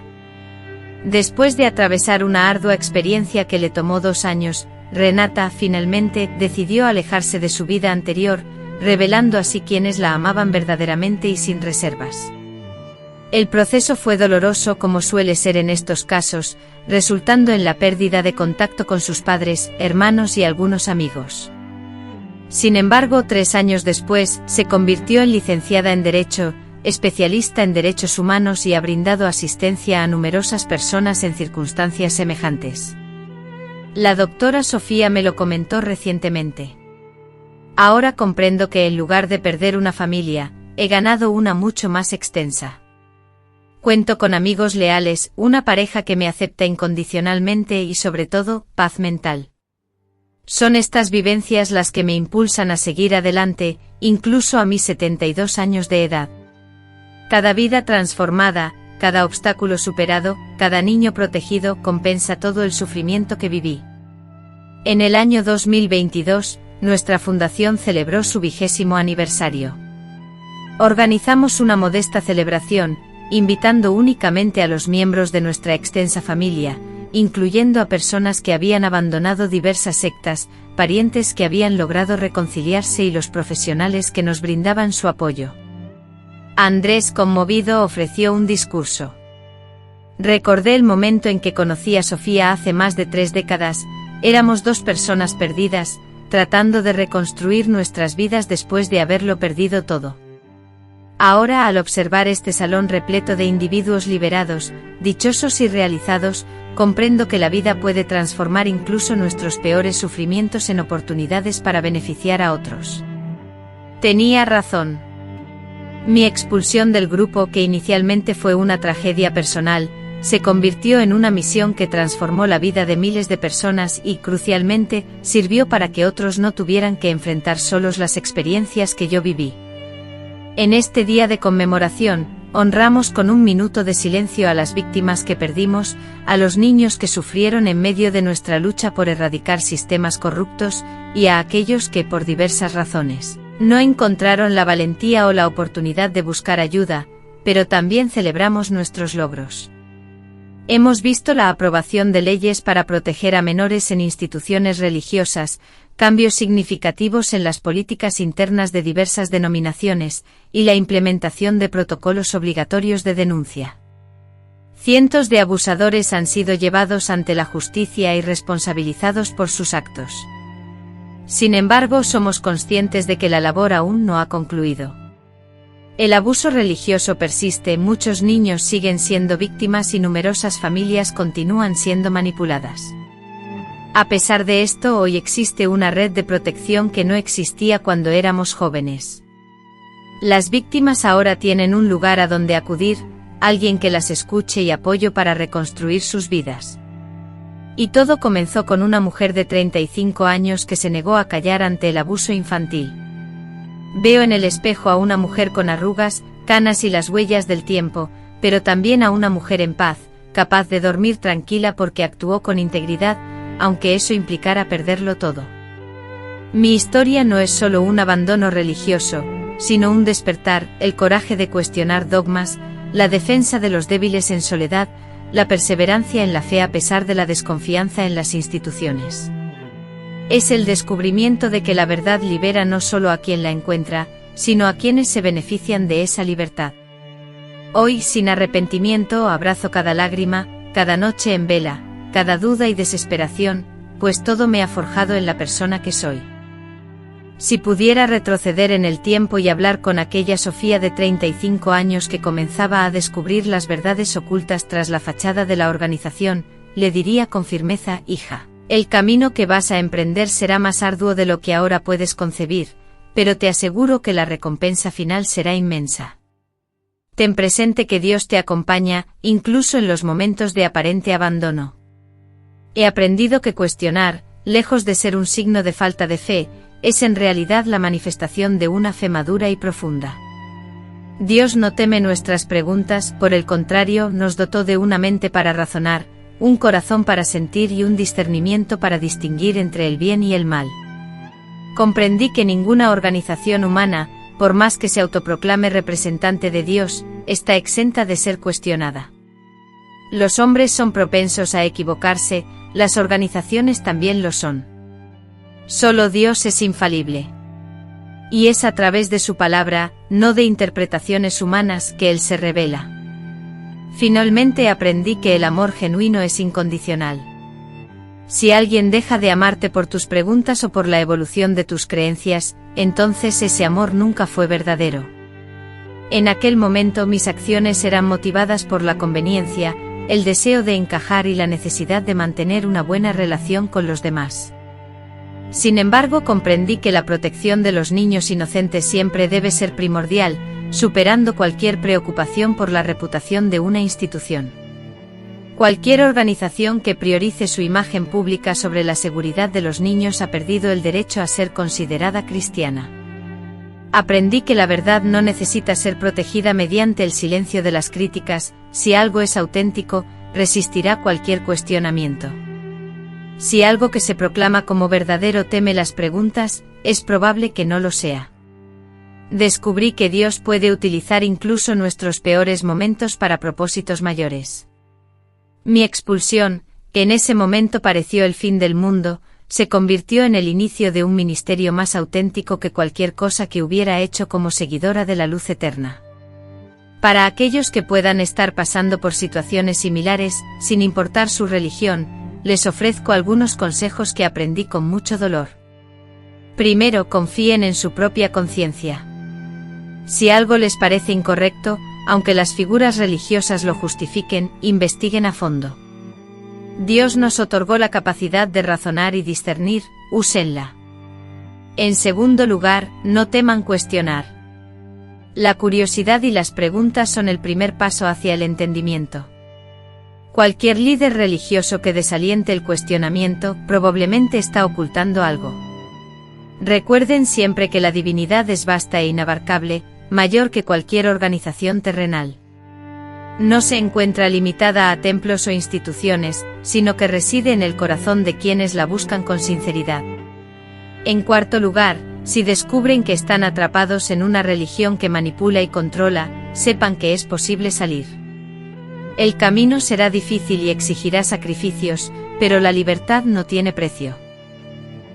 Después de atravesar una ardua experiencia que le tomó 2 años, Renata finalmente decidió alejarse de su vida anterior, revelando así quienes la amaban verdaderamente y sin reservas. El proceso fue doloroso, como suele ser en estos casos, resultando en la pérdida de contacto con sus padres, hermanos y algunos amigos. Sin embargo, 3 años después, se convirtió en licenciada en Derecho, especialista en derechos humanos y ha brindado asistencia a numerosas personas en circunstancias semejantes. La doctora Sofía me lo comentó recientemente. Ahora comprendo que en lugar de perder una familia, he ganado una mucho más extensa. Cuento con amigos leales, una pareja que me acepta incondicionalmente y sobre todo, paz mental. Son estas vivencias las que me impulsan a seguir adelante, incluso a mis 72 años de edad. Cada vida transformada, cada obstáculo superado, cada niño protegido compensa todo el sufrimiento que viví. En el año 2022, nuestra fundación celebró su 20º aniversario. Organizamos una modesta celebración, invitando únicamente a los miembros de nuestra extensa familia, incluyendo a personas que habían abandonado diversas sectas, parientes que habían logrado reconciliarse y los profesionales que nos brindaban su apoyo. Andrés, conmovido, ofreció un discurso. Recordé el momento en que conocí a Sofía hace más de 3 décadas, éramos 2 personas perdidas, tratando de reconstruir nuestras vidas después de haberlo perdido todo. Ahora, al observar este salón repleto de individuos liberados, dichosos y realizados, comprendo que la vida puede transformar incluso nuestros peores sufrimientos en oportunidades para beneficiar a otros. Tenía razón. Mi expulsión del grupo, que inicialmente fue una tragedia personal, se convirtió en una misión que transformó la vida de miles de personas y, crucialmente, sirvió para que otros no tuvieran que enfrentar solos las experiencias que yo viví. En este día de conmemoración, honramos con un minuto de silencio a las víctimas que perdimos, a los niños que sufrieron en medio de nuestra lucha por erradicar sistemas corruptos, y a aquellos que, por diversas razones, no encontraron la valentía o la oportunidad de buscar ayuda, pero también celebramos nuestros logros. Hemos visto la aprobación de leyes para proteger a menores en instituciones religiosas, cambios significativos en las políticas internas de diversas denominaciones, y la implementación de protocolos obligatorios de denuncia. Cientos de abusadores han sido llevados ante la justicia y responsabilizados por sus actos. Sin embargo, somos conscientes de que la labor aún no ha concluido. El abuso religioso persiste, muchos niños siguen siendo víctimas y numerosas familias continúan siendo manipuladas. A pesar de esto, hoy existe una red de protección que no existía cuando éramos jóvenes. Las víctimas ahora tienen un lugar a donde acudir, alguien que las escuche y apoyo para reconstruir sus vidas. Y todo comenzó con una mujer de 35 años que se negó a callar ante el abuso infantil. Veo en el espejo a una mujer con arrugas, canas y las huellas del tiempo, pero también a una mujer en paz, capaz de dormir tranquila porque actuó con integridad, aunque eso implicara perderlo todo. Mi historia no es solo un abandono religioso, sino un despertar, el coraje de cuestionar dogmas, la defensa de los débiles en soledad, la perseverancia en la fe a pesar de la desconfianza en las instituciones. Es el descubrimiento de que la verdad libera no solo a quien la encuentra, sino a quienes se benefician de esa libertad. Hoy, sin arrepentimiento, abrazo cada lágrima, cada noche en vela, cada duda y desesperación, pues todo me ha forjado en la persona que soy. Si pudiera retroceder en el tiempo y hablar con aquella Sofía de 35 años que comenzaba a descubrir las verdades ocultas tras la fachada de la organización, le diría con firmeza: hija, el camino que vas a emprender será más arduo de lo que ahora puedes concebir, pero te aseguro que la recompensa final será inmensa. Ten presente que Dios te acompaña, incluso en los momentos de aparente abandono. He aprendido que cuestionar, lejos de ser un signo de falta de fe, es en realidad la manifestación de una fe madura y profunda. Dios no teme nuestras preguntas, por el contrario, nos dotó de una mente para razonar, un corazón para sentir y un discernimiento para distinguir entre el bien y el mal. Comprendí que ninguna organización humana, por más que se autoproclame representante de Dios, está exenta de ser cuestionada. Los hombres son propensos a equivocarse, las organizaciones también lo son. Solo Dios es infalible. Y es a través de su palabra, no de interpretaciones humanas, que Él se revela. Finalmente aprendí que el amor genuino es incondicional. Si alguien deja de amarte por tus preguntas o por la evolución de tus creencias, entonces ese amor nunca fue verdadero. En aquel momento mis acciones eran motivadas por la conveniencia, el deseo de encajar y la necesidad de mantener una buena relación con los demás. Sin embargo, comprendí que la protección de los niños inocentes siempre debe ser primordial, superando cualquier preocupación por la reputación de una institución. Cualquier organización que priorice su imagen pública sobre la seguridad de los niños ha perdido el derecho a ser considerada cristiana. Aprendí que la verdad no necesita ser protegida mediante el silencio de las críticas. Si algo es auténtico, resistirá cualquier cuestionamiento. Si algo que se proclama como verdadero teme las preguntas, es probable que no lo sea. Descubrí que Dios puede utilizar incluso nuestros peores momentos para propósitos mayores. Mi expulsión, que en ese momento pareció el fin del mundo, se convirtió en el inicio de un ministerio más auténtico que cualquier cosa que hubiera hecho como seguidora de la luz eterna. Para aquellos que puedan estar pasando por situaciones similares, sin importar su religión, les ofrezco algunos consejos que aprendí con mucho dolor. Primero, confíen en su propia conciencia. Si algo les parece incorrecto, aunque las figuras religiosas lo justifiquen, investiguen a fondo. Dios nos otorgó la capacidad de razonar y discernir, úsenla. En segundo lugar, no teman cuestionar. La curiosidad y las preguntas son el primer paso hacia el entendimiento. Cualquier líder religioso que desaliente el cuestionamiento probablemente está ocultando algo. Recuerden siempre que la divinidad es vasta e inabarcable, mayor que cualquier organización terrenal. No se encuentra limitada a templos o instituciones, sino que reside en el corazón de quienes la buscan con sinceridad. En cuarto lugar, si descubren que están atrapados en una religión que manipula y controla, sepan que es posible salir. El camino será difícil y exigirá sacrificios, pero la libertad no tiene precio.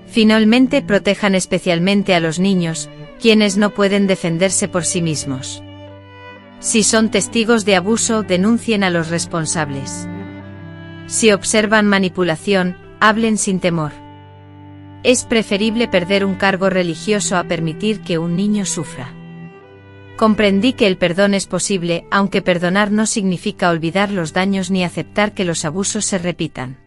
Finalmente, protejan especialmente a los niños, quienes no pueden defenderse por sí mismos. Si son testigos de abuso, denuncien a los responsables. Si observan manipulación, hablen sin temor. Es preferible perder un cargo religioso a permitir que un niño sufra. Comprendí que el perdón es posible, aunque perdonar no significa olvidar los daños ni aceptar que los abusos se repitan.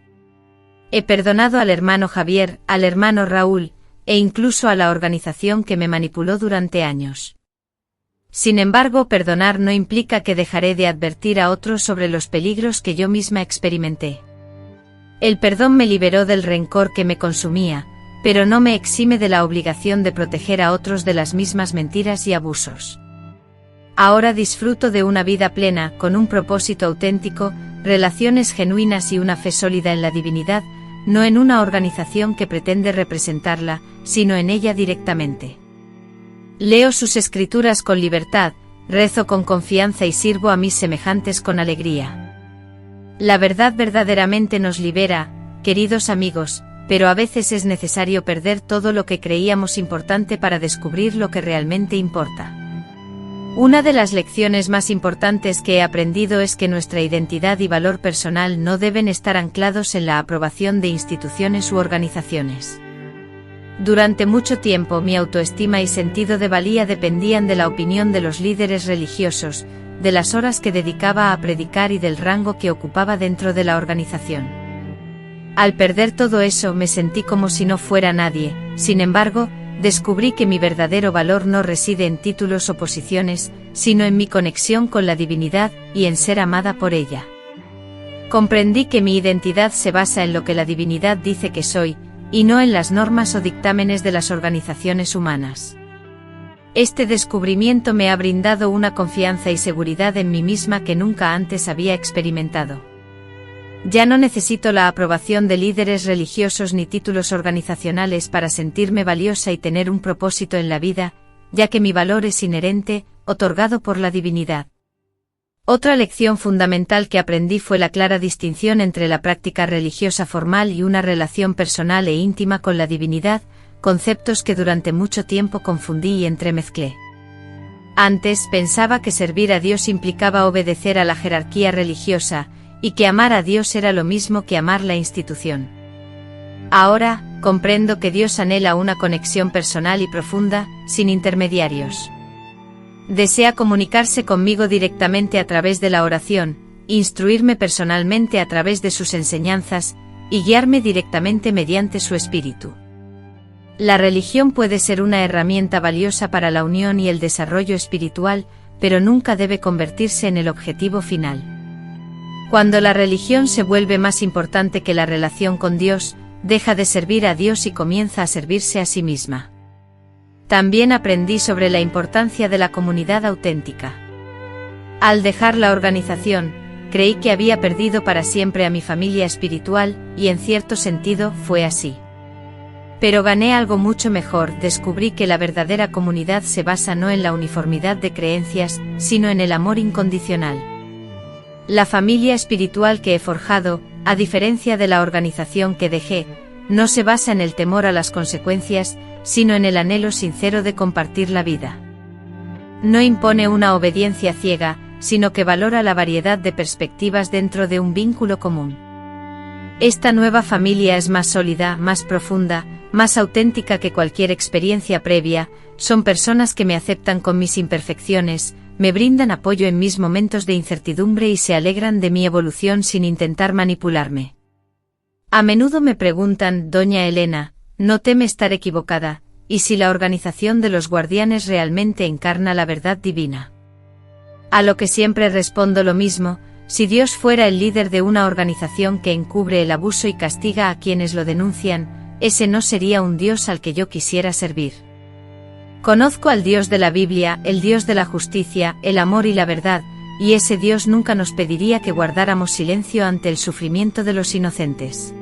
He perdonado al hermano Javier, al hermano Raúl, e incluso a la organización que me manipuló durante años. Sin embargo, perdonar no implica que dejaré de advertir a otros sobre los peligros que yo misma experimenté. El perdón me liberó del rencor que me consumía, pero no me exime de la obligación de proteger a otros de las mismas mentiras y abusos. Ahora disfruto de una vida plena, con un propósito auténtico, relaciones genuinas y una fe sólida en la divinidad, no en una organización que pretende representarla, sino en ella directamente. Leo sus escrituras con libertad, rezo con confianza y sirvo a mis semejantes con alegría. La verdad verdaderamente nos libera, queridos amigos, pero a veces es necesario perder todo lo que creíamos importante para descubrir lo que realmente importa. Una de las lecciones más importantes que he aprendido es que nuestra identidad y valor personal no deben estar anclados en la aprobación de instituciones u organizaciones. Durante mucho tiempo mi autoestima y sentido de valía dependían de la opinión de los líderes religiosos, de las horas que dedicaba a predicar y del rango que ocupaba dentro de la organización. Al perder todo eso me sentí como si no fuera nadie. Sin embargo, descubrí que mi verdadero valor no reside en títulos o posiciones, sino en mi conexión con la divinidad y en ser amada por ella. Comprendí que mi identidad se basa en lo que la divinidad dice que soy, y no en las normas o dictámenes de las organizaciones humanas. Este descubrimiento me ha brindado una confianza y seguridad en mí misma que nunca antes había experimentado. Ya no necesito la aprobación de líderes religiosos ni títulos organizacionales para sentirme valiosa y tener un propósito en la vida, ya que mi valor es inherente, otorgado por la divinidad. Otra lección fundamental que aprendí fue la clara distinción entre la práctica religiosa formal y una relación personal e íntima con la divinidad, conceptos que durante mucho tiempo confundí y entremezclé. Antes pensaba que servir a Dios implicaba obedecer a la jerarquía religiosa, y que amar a Dios era lo mismo que amar la institución. Ahora, comprendo que Dios anhela una conexión personal y profunda, sin intermediarios. Desea comunicarse conmigo directamente a través de la oración, instruirme personalmente a través de sus enseñanzas, y guiarme directamente mediante su espíritu. La religión puede ser una herramienta valiosa para la unión y el desarrollo espiritual, pero nunca debe convertirse en el objetivo final. Cuando la religión se vuelve más importante que la relación con Dios, deja de servir a Dios y comienza a servirse a sí misma. También aprendí sobre la importancia de la comunidad auténtica. Al dejar la organización, creí que había perdido para siempre a mi familia espiritual, y en cierto sentido fue así. Pero gané algo mucho mejor, descubrí que la verdadera comunidad se basa no en la uniformidad de creencias, sino en el amor incondicional. La familia espiritual que he forjado, a diferencia de la organización que dejé, no se basa en el temor a las consecuencias, sino en el anhelo sincero de compartir la vida. No impone una obediencia ciega, sino que valora la variedad de perspectivas dentro de un vínculo común. Esta nueva familia es más sólida, más profunda, más auténtica que cualquier experiencia previa. Son personas que me aceptan con mis imperfecciones, me brindan apoyo en mis momentos de incertidumbre y se alegran de mi evolución sin intentar manipularme. A menudo me preguntan, Doña Elena, ¿no teme estar equivocada? ¿Y si la organización de los guardianes realmente encarna la verdad divina? A lo que siempre respondo lo mismo: si Dios fuera el líder de una organización que encubre el abuso y castiga a quienes lo denuncian, ese no sería un Dios al que yo quisiera servir. Conozco al Dios de la Biblia, el Dios de la justicia, el amor y la verdad, y ese Dios nunca nos pediría que guardáramos silencio ante el sufrimiento de los inocentes.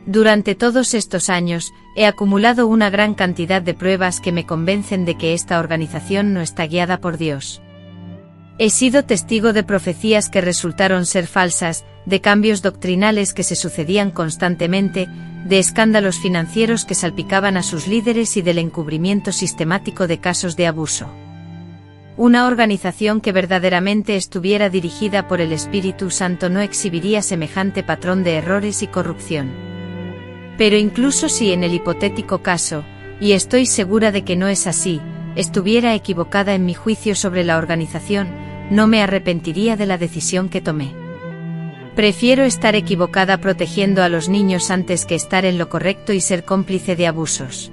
Durante todos estos años, he acumulado una gran cantidad de pruebas que me convencen de que esta organización no está guiada por Dios. He sido testigo de profecías que resultaron ser falsas, de cambios doctrinales que se sucedían constantemente, de escándalos financieros que salpicaban a sus líderes y del encubrimiento sistemático de casos de abuso. Una organización que verdaderamente estuviera dirigida por el Espíritu Santo no exhibiría semejante patrón de errores y corrupción. Pero incluso si en el hipotético caso, y estoy segura de que no es así, estuviera equivocada en mi juicio sobre la organización, no me arrepentiría de la decisión que tomé. Prefiero estar equivocada protegiendo a los niños antes que estar en lo correcto y ser cómplice de abusos.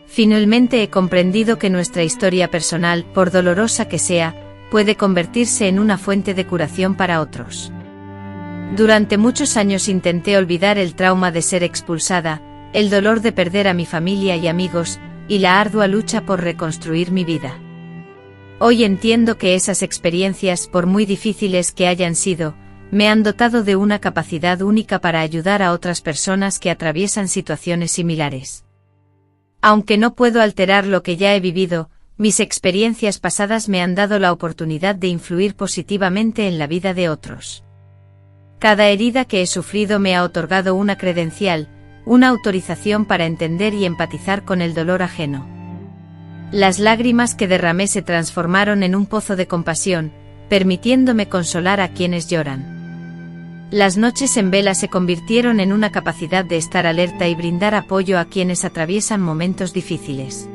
Finalmente he comprendido que nuestra historia personal, por dolorosa que sea, puede convertirse en una fuente de curación para otros. Durante muchos años intenté olvidar el trauma de ser expulsada, el dolor de perder a mi familia y amigos, y la ardua lucha por reconstruir mi vida. Hoy entiendo que esas experiencias, por muy difíciles que hayan sido, me han dotado de una capacidad única para ayudar a otras personas que atraviesan situaciones similares. Aunque no puedo alterar lo que ya he vivido, mis experiencias pasadas me han dado la oportunidad de influir positivamente en la vida de otros. Cada herida que he sufrido me ha otorgado una credencial, una autorización para entender y empatizar con el dolor ajeno. Las lágrimas que derramé se transformaron en un pozo de compasión, permitiéndome consolar a quienes lloran. Las noches en vela se convirtieron en una capacidad de estar alerta y brindar apoyo a quienes atraviesan momentos difíciles.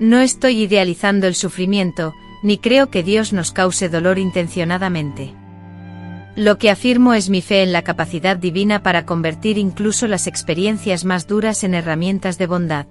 No estoy idealizando el sufrimiento, ni creo que Dios nos cause dolor intencionadamente. Lo que afirmo es mi fe en la capacidad divina para convertir incluso las experiencias más duras en herramientas de bondad.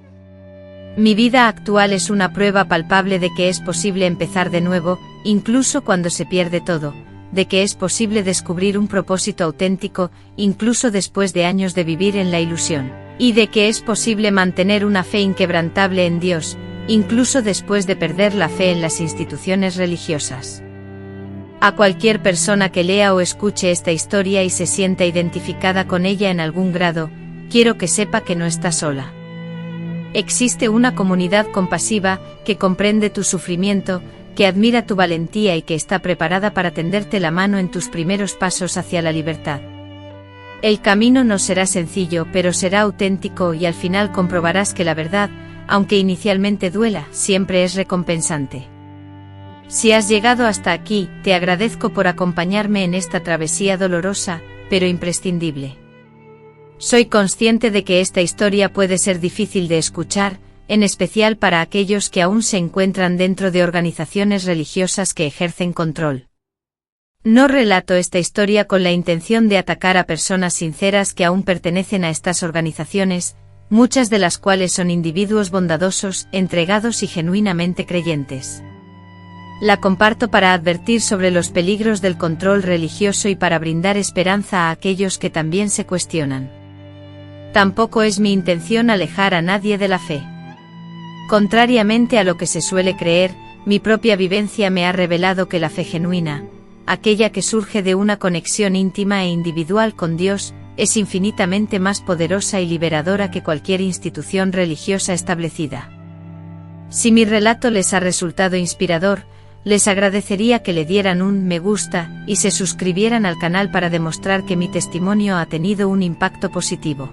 Mi vida actual es una prueba palpable de que es posible empezar de nuevo, incluso cuando se pierde todo, de que es posible descubrir un propósito auténtico, incluso después de años de vivir en la ilusión, y de que es posible mantener una fe inquebrantable en Dios, incluso después de perder la fe en las instituciones religiosas. A cualquier persona que lea o escuche esta historia y se sienta identificada con ella en algún grado, quiero que sepa que no está sola. Existe una comunidad compasiva, que comprende tu sufrimiento, que admira tu valentía y que está preparada para tenderte la mano en tus primeros pasos hacia la libertad. El camino no será sencillo, pero será auténtico y al final comprobarás que la verdad, aunque inicialmente duela, siempre es recompensante. Si has llegado hasta aquí, te agradezco por acompañarme en esta travesía dolorosa, pero imprescindible. Soy consciente de que esta historia puede ser difícil de escuchar, en especial para aquellos que aún se encuentran dentro de organizaciones religiosas que ejercen control. No relato esta historia con la intención de atacar a personas sinceras que aún pertenecen a estas organizaciones, muchas de las cuales son individuos bondadosos, entregados y genuinamente creyentes. La comparto para advertir sobre los peligros del control religioso y para brindar esperanza a aquellos que también se cuestionan. Tampoco es mi intención alejar a nadie de la fe. Contrariamente a lo que se suele creer, mi propia vivencia me ha revelado que la fe genuina, aquella que surge de una conexión íntima e individual con Dios, es infinitamente más poderosa y liberadora que cualquier institución religiosa establecida. Si mi relato les ha resultado inspirador, les agradecería que le dieran un me gusta y se suscribieran al canal para demostrar que mi testimonio ha tenido un impacto positivo.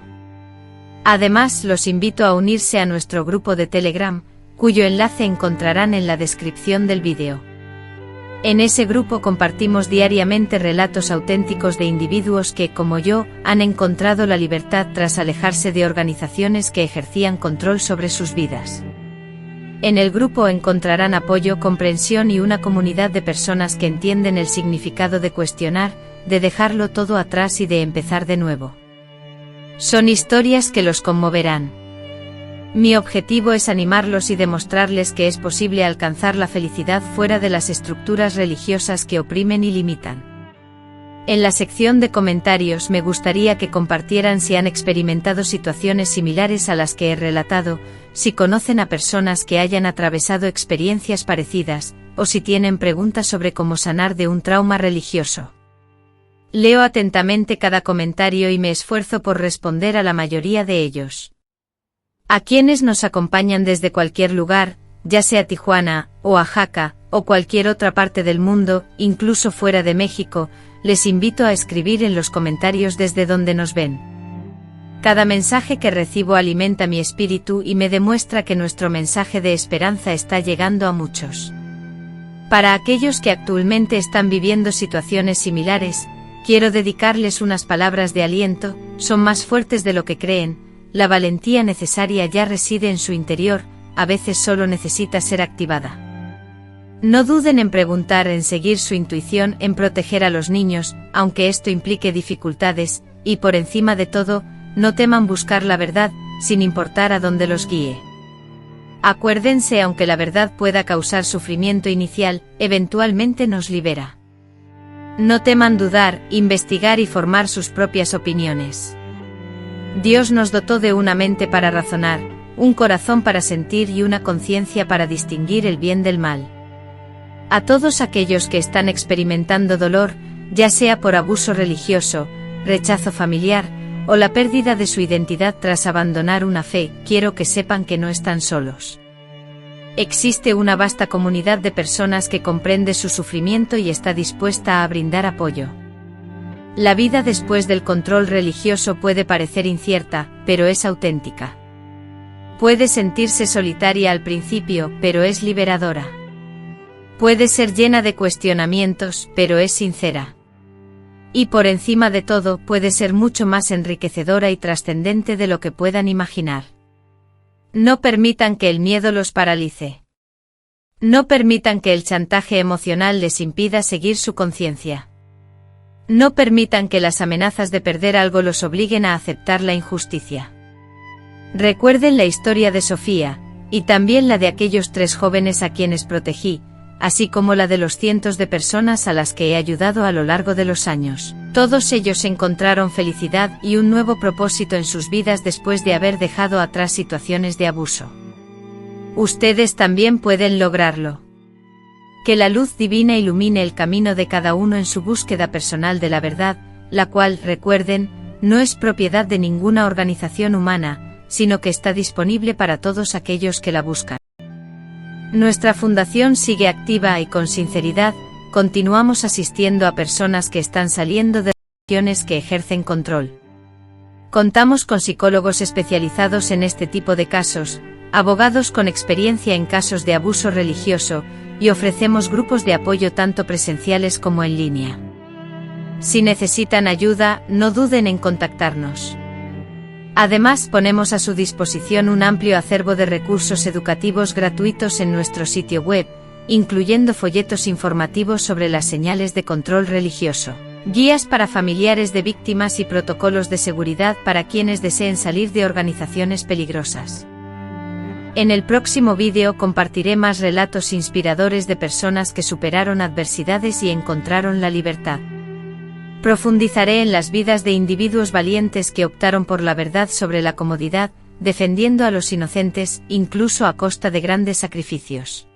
Además, los invito a unirse a nuestro grupo de Telegram, cuyo enlace encontrarán en la descripción del vídeo. En ese grupo compartimos diariamente relatos auténticos de individuos que, como yo, han encontrado la libertad tras alejarse de organizaciones que ejercían control sobre sus vidas. En el grupo encontrarán apoyo, comprensión y una comunidad de personas que entienden el significado de cuestionar, de dejarlo todo atrás y de empezar de nuevo. Son historias que los conmoverán. Mi objetivo es animarlos y demostrarles que es posible alcanzar la felicidad fuera de las estructuras religiosas que oprimen y limitan. En la sección de comentarios me gustaría que compartieran si han experimentado situaciones similares a las que he relatado, si conocen a personas que hayan atravesado experiencias parecidas, o si tienen preguntas sobre cómo sanar de un trauma religioso. Leo atentamente cada comentario y me esfuerzo por responder a la mayoría de ellos. A quienes nos acompañan desde cualquier lugar, ya sea Tijuana, Oaxaca, o cualquier otra parte del mundo, incluso fuera de México, les invito a escribir en los comentarios desde donde nos ven. Cada mensaje que recibo alimenta mi espíritu y me demuestra que nuestro mensaje de esperanza está llegando a muchos. Para aquellos que actualmente están viviendo situaciones similares, quiero dedicarles unas palabras de aliento, son más fuertes de lo que creen, la valentía necesaria ya reside en su interior, a veces solo necesita ser activada. No duden en preguntar, en seguir su intuición, en proteger a los niños, aunque esto implique dificultades, y por encima de todo, no teman buscar la verdad, sin importar a dónde los guíe. Acuérdense, aunque la verdad pueda causar sufrimiento inicial, eventualmente nos libera. No teman dudar, investigar y formar sus propias opiniones. Dios nos dotó de una mente para razonar, un corazón para sentir y una conciencia para distinguir el bien del mal. A todos aquellos que están experimentando dolor, ya sea por abuso religioso, rechazo familiar, o la pérdida de su identidad tras abandonar una fe, quiero que sepan que no están solos. Existe una vasta comunidad de personas que comprende su sufrimiento y está dispuesta a brindar apoyo. La vida después del control religioso puede parecer incierta, pero es auténtica. Puede sentirse solitaria al principio, pero es liberadora. Puede ser llena de cuestionamientos, pero es sincera. Y por encima de todo, puede ser mucho más enriquecedora y trascendente de lo que puedan imaginar. No permitan que el miedo los paralice. No permitan que el chantaje emocional les impida seguir su conciencia. No permitan que las amenazas de perder algo los obliguen a aceptar la injusticia. Recuerden la historia de Sofía, y también la de aquellos 3 jóvenes a quienes protegí, así como la de los cientos de personas a las que he ayudado a lo largo de los años. Todos ellos encontraron felicidad y un nuevo propósito en sus vidas después de haber dejado atrás situaciones de abuso. Ustedes también pueden lograrlo. Que la luz divina ilumine el camino de cada uno en su búsqueda personal de la verdad, la cual, recuerden, no es propiedad de ninguna organización humana, sino que está disponible para todos aquellos que la buscan. Nuestra fundación sigue activa y con sinceridad, continuamos asistiendo a personas que están saliendo de religiones que ejercen control. Contamos con psicólogos especializados en este tipo de casos, abogados con experiencia en casos de abuso religioso, y ofrecemos grupos de apoyo tanto presenciales como en línea. Si necesitan ayuda, no duden en contactarnos. Además, ponemos a su disposición un amplio acervo de recursos educativos gratuitos en nuestro sitio web, incluyendo folletos informativos sobre las señales de control religioso, guías para familiares de víctimas y protocolos de seguridad para quienes deseen salir de organizaciones peligrosas. En el próximo vídeo compartiré más relatos inspiradores de personas que superaron adversidades y encontraron la libertad. Profundizaré en las vidas de individuos valientes que optaron por la verdad sobre la comodidad, defendiendo a los inocentes, incluso a costa de grandes sacrificios.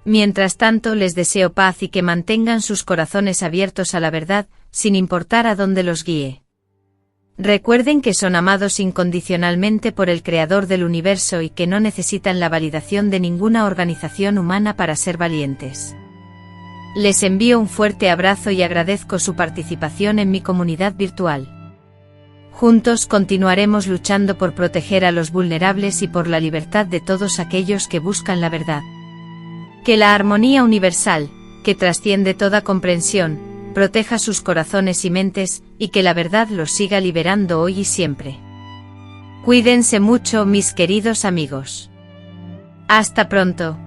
Mientras tanto, les deseo paz y que mantengan sus corazones abiertos a la verdad, sin importar a dónde los guíe. Recuerden que son amados incondicionalmente por el Creador del universo y que no necesitan la validación de ninguna organización humana para ser valientes. Les envío un fuerte abrazo y agradezco su participación en mi comunidad virtual. Juntos continuaremos luchando por proteger a los vulnerables y por la libertad de todos aquellos que buscan la verdad. Que la armonía universal, que trasciende toda comprensión, proteja sus corazones y mentes, y que la verdad los siga liberando hoy y siempre. Cuídense mucho, mis queridos amigos. Hasta pronto.